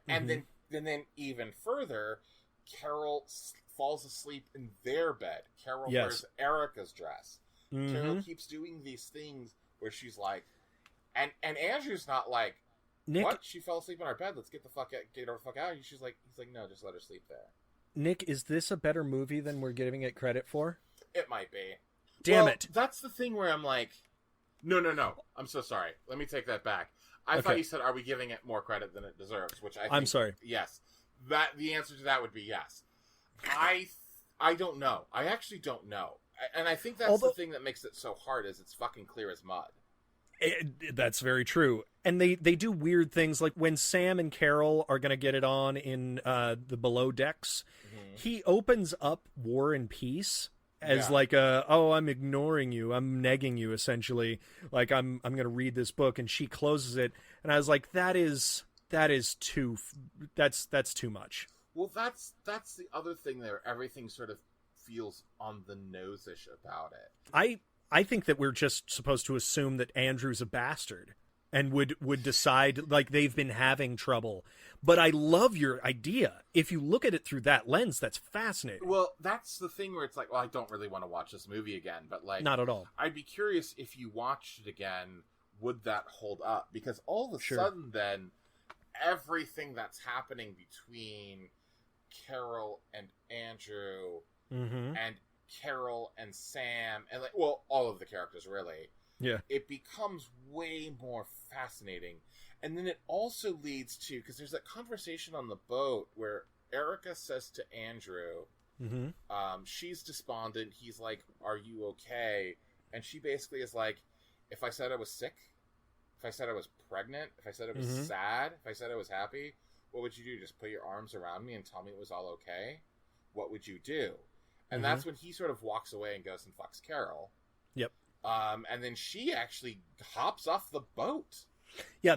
[SPEAKER 2] and then even further, Carol falls asleep in their bed. Carol wears Erica's dress. Carol keeps doing these things where she's like, and Andrew's not like, Nick, what? She fell asleep in our bed. Let's get her the fuck out. He's like, no, just let her sleep there.
[SPEAKER 1] Nick, is this a better movie than we're giving it credit for?
[SPEAKER 2] It might be.
[SPEAKER 1] Damn it.
[SPEAKER 2] That's the thing where I'm like, no. I'm so sorry. Let me take that back. I thought you said, are we giving it more credit than it deserves? Which I'm sorry. Yes. The answer to that would be yes. I don't know. I actually don't know. And I think that's the thing that makes it so hard, is it's fucking clear as mud.
[SPEAKER 1] That's very true. And they do weird things, like when Sam and Carol are going to get it on in the below decks, he opens up War and Peace as like I'm ignoring you, I'm negging you, essentially. Like, I'm going to read this book, and she closes it, and I was like, that's too much.
[SPEAKER 2] Well, that's the other thing there. Everything sort of feels on the nose-ish about it.
[SPEAKER 1] I think that we're just supposed to assume that Andrew's a bastard and would decide, like, they've been having trouble. But I love your idea. If you look at it through that lens, that's fascinating.
[SPEAKER 2] Well, that's the thing where it's like, well, I don't really want to watch this movie again, but like,
[SPEAKER 1] not at all.
[SPEAKER 2] I'd be curious if you watched it again, would that hold up? Because all of a sudden then, everything that's happening between Carol and Andrew and Carol and Sam and all of the characters, really, it becomes way more fascinating. And then it also leads to, because there's that conversation on the boat where Erica says to Andrew, she's despondent, he's like, are you okay? And she basically is like, if I said I was sick, if I said I was pregnant, if I said I was sad, if I said I was happy, what would you do? Just put your arms around me and tell me it was all okay? What would you do? And that's when he sort of walks away and goes and fucks Carol. Yep. And then she actually hops off the boat.
[SPEAKER 1] Yeah,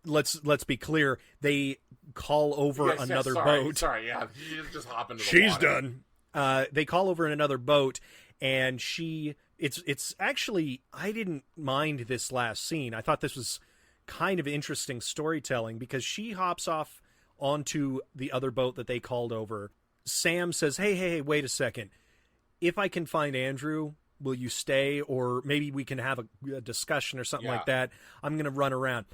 [SPEAKER 1] let's be clear. They call over another boat.
[SPEAKER 2] Sorry, yeah. She just hop into the
[SPEAKER 1] She's
[SPEAKER 2] water.
[SPEAKER 1] Done. They call over another boat, and it's actually, I didn't mind this last scene. I thought this was kind of interesting storytelling, because she hops off onto the other boat that they called over. Sam says, hey, wait a second. If I can find Andrew, will you stay? Or maybe we can have a discussion or something like that. I'm going to run around.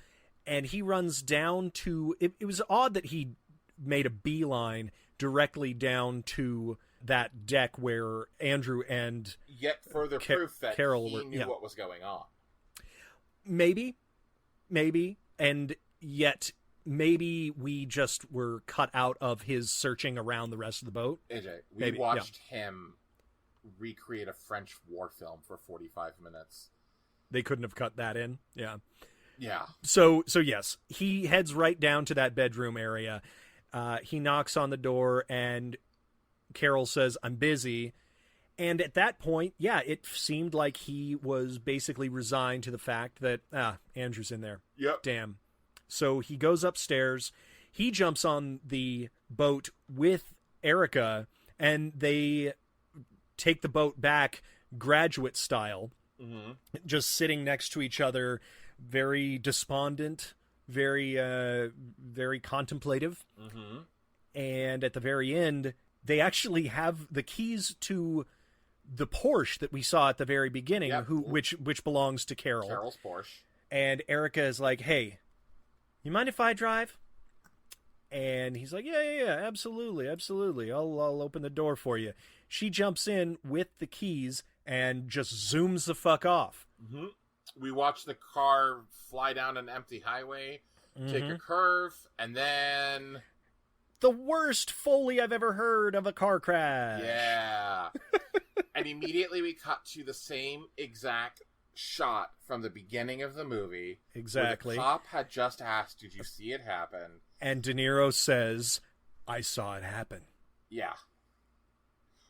[SPEAKER 1] And he runs down to... It was odd that he made a beeline directly down to that deck where Andrew and
[SPEAKER 2] yet further proof that
[SPEAKER 1] Carol
[SPEAKER 2] he knew what was going on.
[SPEAKER 1] Maybe, and yet maybe we just were cut out of his searching around the rest of the boat.
[SPEAKER 2] AJ, we watched him recreate a French war film for 45 minutes.
[SPEAKER 1] They couldn't have cut that in. Yeah.
[SPEAKER 2] So
[SPEAKER 1] yes, he heads right down to that bedroom area. He knocks on the door, and Carol says, "I'm busy." And at that point, it seemed like he was basically resigned to the fact that, Andrew's in there.
[SPEAKER 2] Yep.
[SPEAKER 1] Damn. So he goes upstairs. He jumps on the boat with Erica, and they take the boat back Graduate style, just sitting next to each other, very despondent, very contemplative. And at the very end, they actually have the keys to the Porsche that we saw at the very beginning, which belongs to Carol.
[SPEAKER 2] Carol's Porsche.
[SPEAKER 1] And Erica is like, "Hey, you mind if I drive?" And he's like, yeah, absolutely. I'll open the door for you. She jumps in with the keys and just zooms the fuck off.
[SPEAKER 2] We watch the car fly down an empty highway, take a curve, and then...
[SPEAKER 1] the worst Foley I've ever heard of a car crash.
[SPEAKER 2] Yeah. And immediately we cut to the same exact shot from the beginning of the movie.
[SPEAKER 1] Exactly.
[SPEAKER 2] Where the cop had just asked, "Did you see it happen?"
[SPEAKER 1] And De Niro says, "I saw it happen."
[SPEAKER 2] Yeah.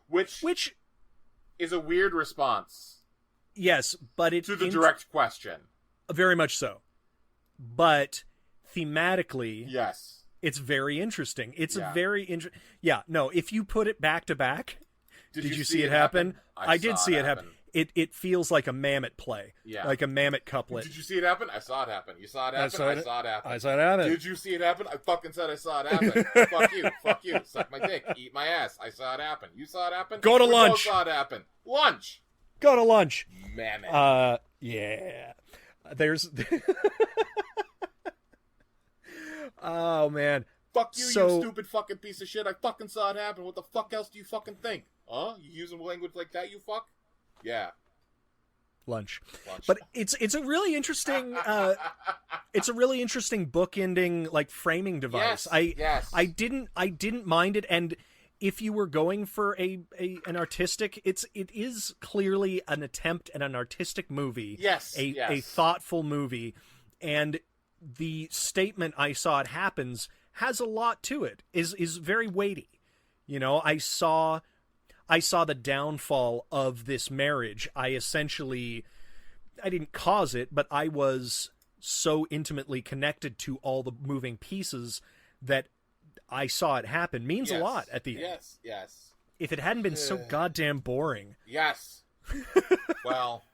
[SPEAKER 2] Which is a weird response.
[SPEAKER 1] Yes, but it's...
[SPEAKER 2] to the direct question.
[SPEAKER 1] Very much so. But thematically...
[SPEAKER 2] yes.
[SPEAKER 1] It's very interesting. It's a very interesting... Yeah, no, if you put it back to back... Did you see it happen? I did see it happen. It feels like a Mammoth play. Yeah. Like a Mammoth couplet.
[SPEAKER 2] Did you see it happen? I saw it happen. You saw it happen? I saw it happen.
[SPEAKER 1] I saw it happen.
[SPEAKER 2] Did you see it happen? I fucking said I saw it happen. Fuck you. Fuck you. Suck my dick. Eat my ass. I saw it happen. You saw it happen?
[SPEAKER 1] Go to lunch.
[SPEAKER 2] We both saw it happen. Lunch.
[SPEAKER 1] Go to lunch.
[SPEAKER 2] Mammoth.
[SPEAKER 1] Yeah. There's... oh, man.
[SPEAKER 2] Fuck you, you stupid fucking piece of shit. I fucking saw it happen. What the fuck else do you fucking think? Huh? You using language like that, you fuck? Yeah.
[SPEAKER 1] Lunch. But it's a really interesting bookending, like, framing device.
[SPEAKER 2] Yes.
[SPEAKER 1] I didn't mind it, and if you were going for an artistic, it is clearly an attempt at an artistic movie.
[SPEAKER 2] Yes.
[SPEAKER 1] A thoughtful movie, and the statement "I saw it happens" has a lot to it. Is very weighty. You know, I saw the downfall of this marriage. I didn't cause it, but I was so intimately connected to all the moving pieces that I saw it happen. Means a lot at the end.
[SPEAKER 2] Yes.
[SPEAKER 1] If it hadn't been so goddamn boring.
[SPEAKER 2] Yes. Well,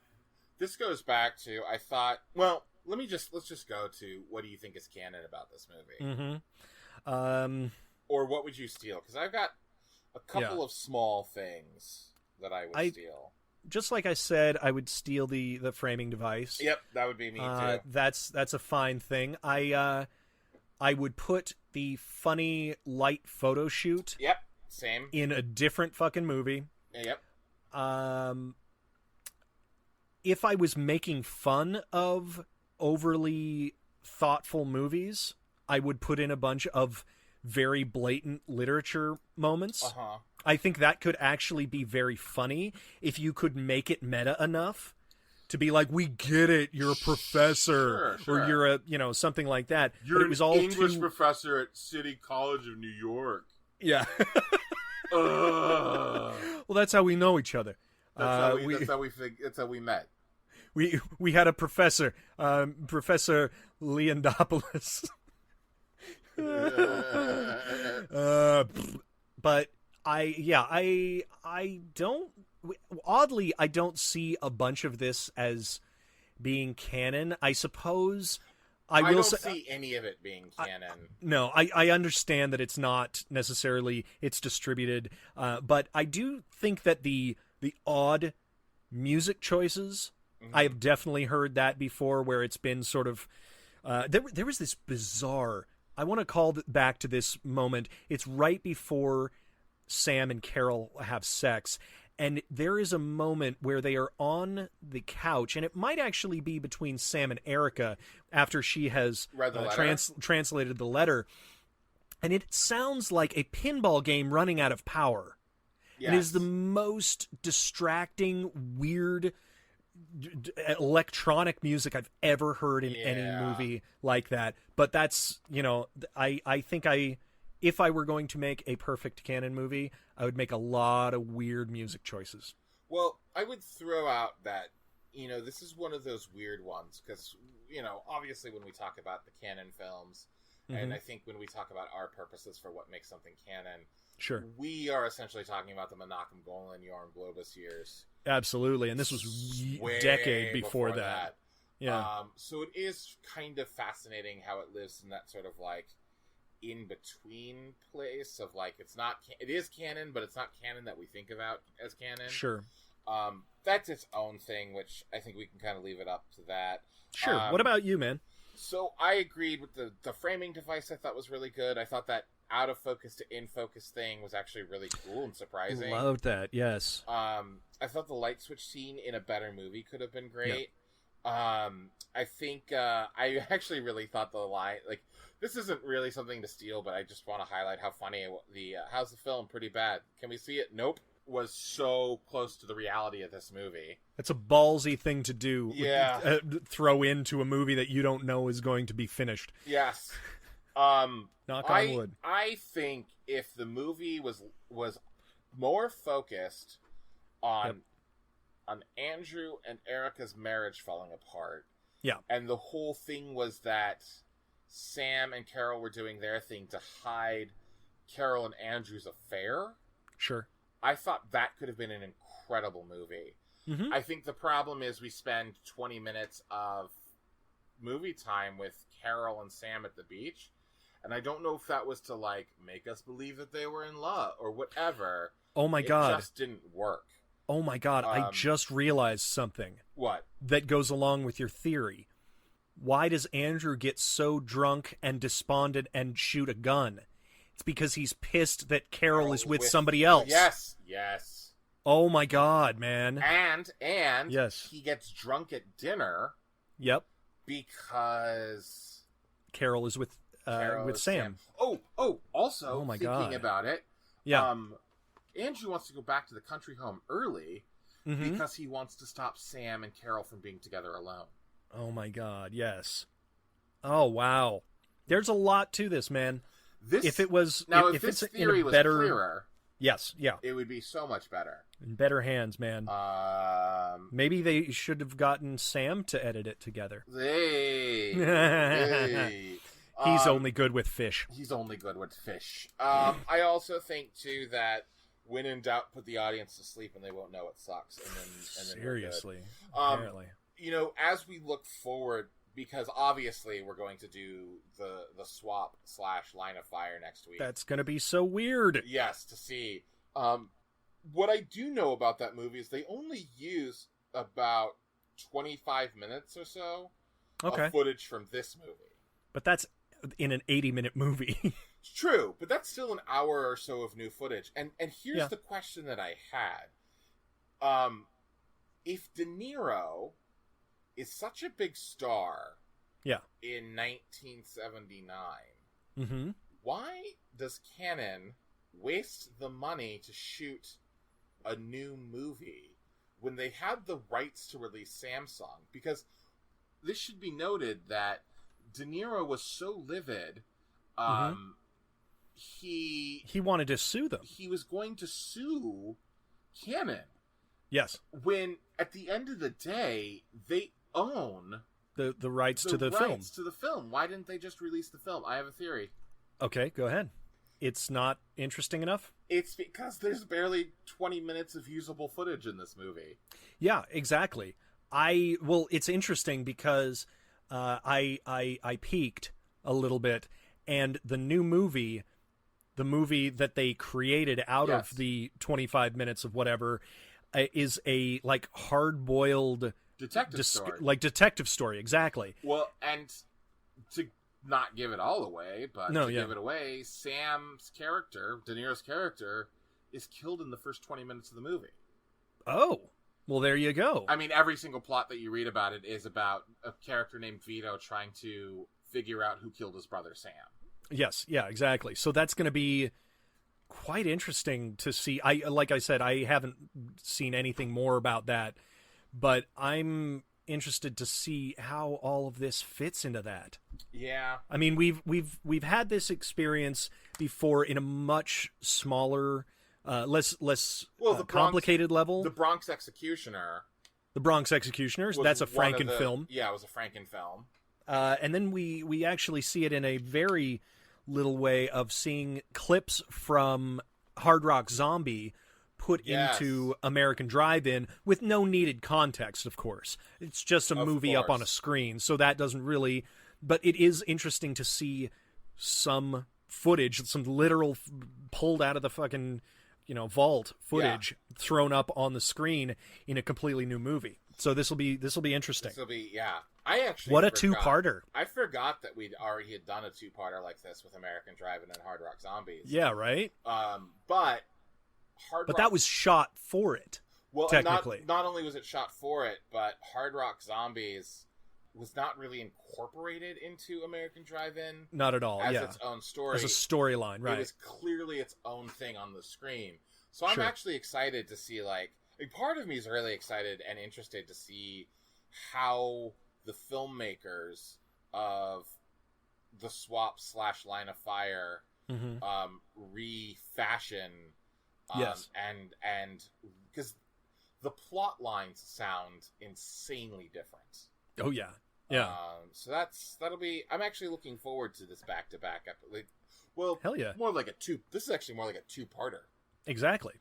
[SPEAKER 2] this goes back to, I thought, well, let's just go to, what do you think is canon about this movie? Or what would you steal? Because I've got a couple of small things that I would steal.
[SPEAKER 1] Just like I said, I would steal the framing device.
[SPEAKER 2] Yep, that would be me too.
[SPEAKER 1] That's a fine thing. I would put the funny light photo shoot.
[SPEAKER 2] Yep, same.
[SPEAKER 1] In a different fucking movie.
[SPEAKER 2] Yep.
[SPEAKER 1] If I was making fun of overly thoughtful movies, I would put in a bunch of very blatant literature moments. I think that could actually be very funny if you could make it meta enough to be like, "We get it, you're a professor,"
[SPEAKER 2] sure.
[SPEAKER 1] Or you're a, something like that.
[SPEAKER 2] You're an English professor at City College of New York.
[SPEAKER 1] Yeah. Well, that's how we know each other.
[SPEAKER 2] That's how we met.
[SPEAKER 1] We had a professor, Professor Leondopoulos. But I don't, oddly, I don't see a bunch of this as being canon. I suppose I don't
[SPEAKER 2] see any of it being canon.
[SPEAKER 1] I understand that it's not necessarily, it's distributed, but I do think that the odd music choices, I have definitely heard that before, where it's been sort of there was this bizarre, I want to call back to this moment. It's right before Sam and Carol have sex. And there is a moment where they are on the couch, and it might actually be between Sam and Erica after she has
[SPEAKER 2] read the
[SPEAKER 1] translated the letter. And it sounds like a pinball game running out of power. Yes. It is the most distracting, weird electronic music I've ever heard in any movie like that. But that's, I think if I were going to make a perfect canon movie, I would make a lot of weird music choices.
[SPEAKER 2] Well, I would throw out that, this is one of those weird ones because, obviously when we talk about the canon films, and I think when we talk about our purposes for what makes something canon,
[SPEAKER 1] sure,
[SPEAKER 2] we are essentially talking about the Menachem Golan, Yoram Globus years.
[SPEAKER 1] Absolutely, and this was a decade before that. Yeah.
[SPEAKER 2] So it is kind of fascinating how it lives in that sort of like in between place of like it is canon, but it's not canon that we think about as canon.
[SPEAKER 1] Sure.
[SPEAKER 2] That's its own thing, which I think we can kind of leave it up to that.
[SPEAKER 1] Sure. What about you, man?
[SPEAKER 2] So I agreed with the framing device. I thought was really good. I thought that out of focus to in focus thing was actually really cool and surprising.
[SPEAKER 1] Loved that. Yes.
[SPEAKER 2] I thought the light switch scene in a better movie could have been great. Yep. I think I actually really thought the line, like, this isn't really something to steal, but I just want to highlight how funny how's the film? Pretty bad. Can we see it? Nope. Was so close to the reality of this movie.
[SPEAKER 1] It's a ballsy thing to do.
[SPEAKER 2] Yeah.
[SPEAKER 1] Throw into a movie that you don't know is going to be finished.
[SPEAKER 2] Yes.
[SPEAKER 1] Knock on wood.
[SPEAKER 2] I think if the movie was more focused on Andrew and Erica's marriage falling apart.
[SPEAKER 1] Yeah.
[SPEAKER 2] And the whole thing was that Sam and Carol were doing their thing to hide Carol and Andrew's affair.
[SPEAKER 1] Sure.
[SPEAKER 2] I thought that could have been an incredible movie.
[SPEAKER 1] Mm-hmm.
[SPEAKER 2] I think the problem is we spend 20 minutes of movie time with Carol and Sam at the beach. And I don't know if that was to, like, make us believe that they were in love or whatever.
[SPEAKER 1] Oh, my God.
[SPEAKER 2] It just didn't work.
[SPEAKER 1] Oh, my God. I just realized something.
[SPEAKER 2] What?
[SPEAKER 1] That goes along with your theory. Why does Andrew get so drunk and despondent and shoot a gun? It's because he's pissed that Carol is with somebody else.
[SPEAKER 2] Yes.
[SPEAKER 1] Oh, my God, man.
[SPEAKER 2] And
[SPEAKER 1] yes,
[SPEAKER 2] he gets drunk at dinner.
[SPEAKER 1] Yep.
[SPEAKER 2] Because
[SPEAKER 1] Carol is with Sam.
[SPEAKER 2] Also,
[SPEAKER 1] my
[SPEAKER 2] thinking
[SPEAKER 1] God.
[SPEAKER 2] about it, Andrew wants to go back to the country home early because he wants to stop Sam and Carol from being together alone.
[SPEAKER 1] Oh, my God, yes. Oh, wow. There's a lot to this, man. If this theory was clearer,
[SPEAKER 2] yes, yeah, it would be so much better.
[SPEAKER 1] In better hands, man. Maybe they should have gotten Sam to edit it together.
[SPEAKER 2] He's
[SPEAKER 1] only good with fish.
[SPEAKER 2] I also think too that when in doubt, put the audience to sleep, and they won't know it sucks. And then
[SPEAKER 1] seriously, apparently,
[SPEAKER 2] as we look forward. Because obviously we're going to do the swap / line of fire next week.
[SPEAKER 1] That's going to be so weird.
[SPEAKER 2] Yes, to see. What I do know about that movie is they only use about 25 minutes or so of footage from this movie.
[SPEAKER 1] But that's in an 80-minute movie.
[SPEAKER 2] It's true, but that's still an hour or so of new footage. And here's the question that I had. If De Niro is such a big star in 1979, why does Cannon waste the money to shoot a new movie when they had the rights to release Samsung? Because this should be noted that De Niro was so livid, he
[SPEAKER 1] wanted to sue them.
[SPEAKER 2] He was going to sue Cannon.
[SPEAKER 1] Yes.
[SPEAKER 2] When, at the end of the day, they own
[SPEAKER 1] the rights to the film.
[SPEAKER 2] Why didn't they just release the film? I have a theory.
[SPEAKER 1] Okay, go ahead. It's not interesting enough?
[SPEAKER 2] It's because there's barely 20 minutes of usable footage in this movie.
[SPEAKER 1] Yeah, exactly. It's interesting because I peeked a little bit, and the new movie, the movie that they created out of the 25 minutes of whatever, is a like hard-boiled
[SPEAKER 2] detective story.
[SPEAKER 1] Like detective story, exactly.
[SPEAKER 2] Well, and to not give it all away, but give it away, Sam's character, De Niro's character, is killed in the first 20 minutes of the movie.
[SPEAKER 1] Oh, well, there you go.
[SPEAKER 2] I mean, every single plot that you read about it is about a character named Vito trying to figure out who killed his brother Sam.
[SPEAKER 1] Yes, yeah, exactly. So that's going to be quite interesting to see. Like I said, I haven't seen anything more about that, but I'm interested to see how all of this fits into that.
[SPEAKER 2] Yeah.
[SPEAKER 1] I mean, we've had this experience before in a much smaller, less complicated level.
[SPEAKER 2] The Bronx Executioner.
[SPEAKER 1] The Bronx Executioners. That's a Franken film.
[SPEAKER 2] Yeah, it was a Franken film.
[SPEAKER 1] And then we actually see it in a very little way of seeing clips from Hard Rock Zombie put into American Drive-In with no needed context, of course. It's just a movie up on a screen, so that doesn't really... But it is interesting to see some footage, some literal pulled out of the fucking, vault footage thrown up on the screen in a completely new movie. So this will be interesting.
[SPEAKER 2] This will be, I actually
[SPEAKER 1] What a two-parter.
[SPEAKER 2] I forgot that we'd already had done a two-parter like this with American Drive-In and Hard Rock Zombies.
[SPEAKER 1] Yeah, right?
[SPEAKER 2] But
[SPEAKER 1] that was shot for it, technically.
[SPEAKER 2] Not only was it shot for it, but Hard Rock Zombies was not really incorporated into American Drive-In.
[SPEAKER 1] Not at all,
[SPEAKER 2] as its own story.
[SPEAKER 1] As a storyline, right.
[SPEAKER 2] It was clearly its own thing on the screen. So I'm actually excited to see, part of me is really excited and interested to see how the filmmakers of the Swap / Line of Fire refashion and because the plot lines sound insanely different.
[SPEAKER 1] Oh yeah.
[SPEAKER 2] So that'll be. I'm actually looking forward to this back-to-back episode.
[SPEAKER 1] Hell yeah.
[SPEAKER 2] This is actually more like a two-parter.
[SPEAKER 1] Exactly.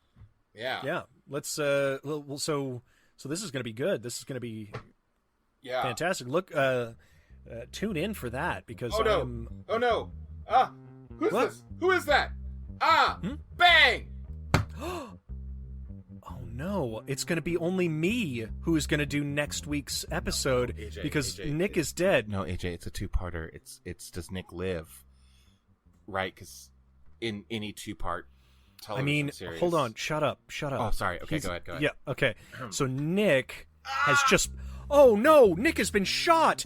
[SPEAKER 2] Yeah.
[SPEAKER 1] Yeah. Let's so this is going to be good. This is going to be fantastic. Look, tune in for that because
[SPEAKER 2] Oh no. Who's this? Who is that? Bang!
[SPEAKER 1] Oh no, it's going to be only me who is going to do next week's episode because Nick is dead.
[SPEAKER 2] No, AJ, it's a two-parter. It's does Nick live? Right, because in any two-part television series.
[SPEAKER 1] Hold on, shut up.
[SPEAKER 2] Oh, sorry. Okay, go ahead.
[SPEAKER 1] Yeah, okay. So Nick has just... Oh no, Nick has been shot!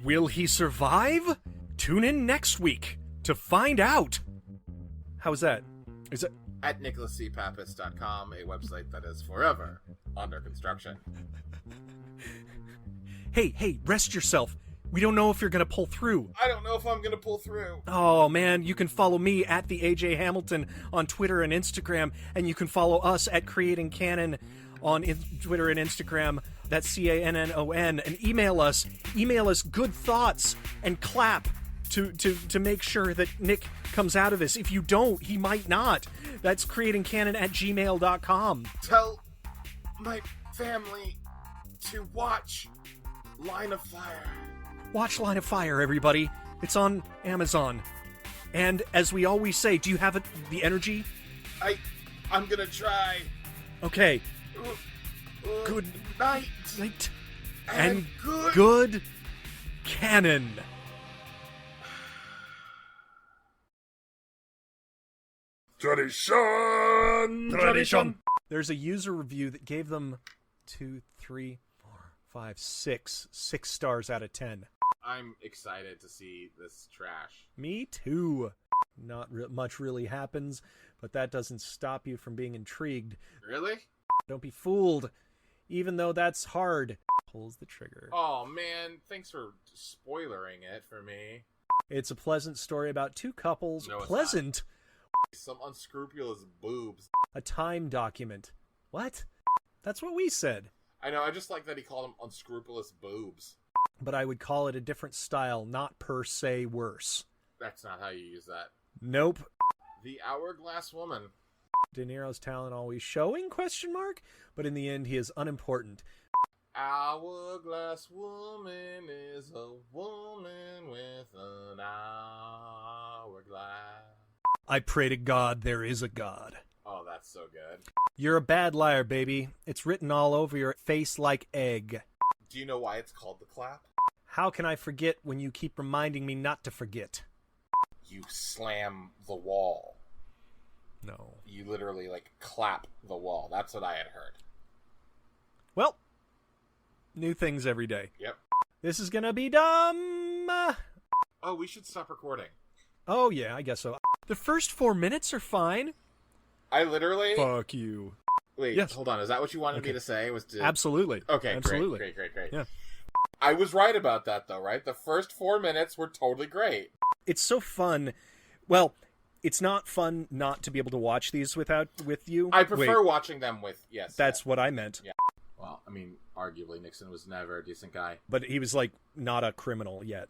[SPEAKER 1] Will he survive? Tune in next week to find out. How's that? Is it...
[SPEAKER 2] At nicholascpappas.com, a website that is forever under construction.
[SPEAKER 1] Hey, rest yourself. We don't know if you're going to pull through.
[SPEAKER 2] I don't know if I'm going to pull through.
[SPEAKER 1] Oh, man, you can follow me at the AJ Hamilton on Twitter and Instagram, and you can follow us at Creating Canon on Twitter and Instagram. That's CANNON, and email us good thoughts and clap to make sure that Nick comes out of this. If you don't, he might not. That's creatingcanon@gmail.com.
[SPEAKER 2] Tell my family to watch Line of Fire.
[SPEAKER 1] Watch Line of Fire, everybody. It's on Amazon. And as we always say, do you have the energy?
[SPEAKER 2] I'm gonna try.
[SPEAKER 1] Okay. Good
[SPEAKER 2] night.
[SPEAKER 1] And good canon. Tradition. There's a user review that gave them 2, 3, 4, 5, 6 stars out of 10.
[SPEAKER 2] I'm excited to see this trash.
[SPEAKER 1] Me too. Not much really happens, but that doesn't stop you from being intrigued.
[SPEAKER 2] Really?
[SPEAKER 1] Don't be fooled. Even though that's hard. Pulls the trigger.
[SPEAKER 2] Oh man, thanks for spoilering it for me.
[SPEAKER 1] It's a pleasant story about two couples.
[SPEAKER 2] No,
[SPEAKER 1] pleasant?
[SPEAKER 2] Some unscrupulous boobs.
[SPEAKER 1] A time document. What? That's what we said.
[SPEAKER 2] I know, I just like that he called them unscrupulous boobs.
[SPEAKER 1] But I would call it a different style, not per se worse.
[SPEAKER 2] That's not how you use that.
[SPEAKER 1] Nope.
[SPEAKER 2] The Hourglass Woman.
[SPEAKER 1] De Niro's talent always showing, ? But in the end, he is unimportant.
[SPEAKER 2] Hourglass Woman is a woman with an hourglass.
[SPEAKER 1] I pray to God there is a God.
[SPEAKER 2] Oh, that's so good.
[SPEAKER 1] You're a bad liar, baby. It's written all over your face like egg.
[SPEAKER 2] Do you know why it's called the clap?
[SPEAKER 1] How can I forget when you keep reminding me not to forget?
[SPEAKER 2] You slam the wall.
[SPEAKER 1] No.
[SPEAKER 2] You literally, like, clap the wall. That's what I had heard.
[SPEAKER 1] Well, new things every day.
[SPEAKER 2] Yep.
[SPEAKER 1] This is gonna be dumb.
[SPEAKER 2] Oh, we should stop recording.
[SPEAKER 1] Oh, yeah, I guess so. The first 4 minutes are fine.
[SPEAKER 2] I literally...
[SPEAKER 1] Fuck you.
[SPEAKER 2] Wait,
[SPEAKER 1] yes.
[SPEAKER 2] Hold on. Is that what you wanted me to say?
[SPEAKER 1] Absolutely.
[SPEAKER 2] Okay,
[SPEAKER 1] absolutely.
[SPEAKER 2] Great.
[SPEAKER 1] Yeah.
[SPEAKER 2] I was right about that, though, right? The first 4 minutes were totally great.
[SPEAKER 1] It's so fun. Well, it's not fun not to be able to watch these with you.
[SPEAKER 2] I prefer watching them with, yes.
[SPEAKER 1] That's what I meant.
[SPEAKER 2] Yeah. Well, I mean, arguably, Nixon was never a decent guy.
[SPEAKER 1] But he was, like, not a criminal yet.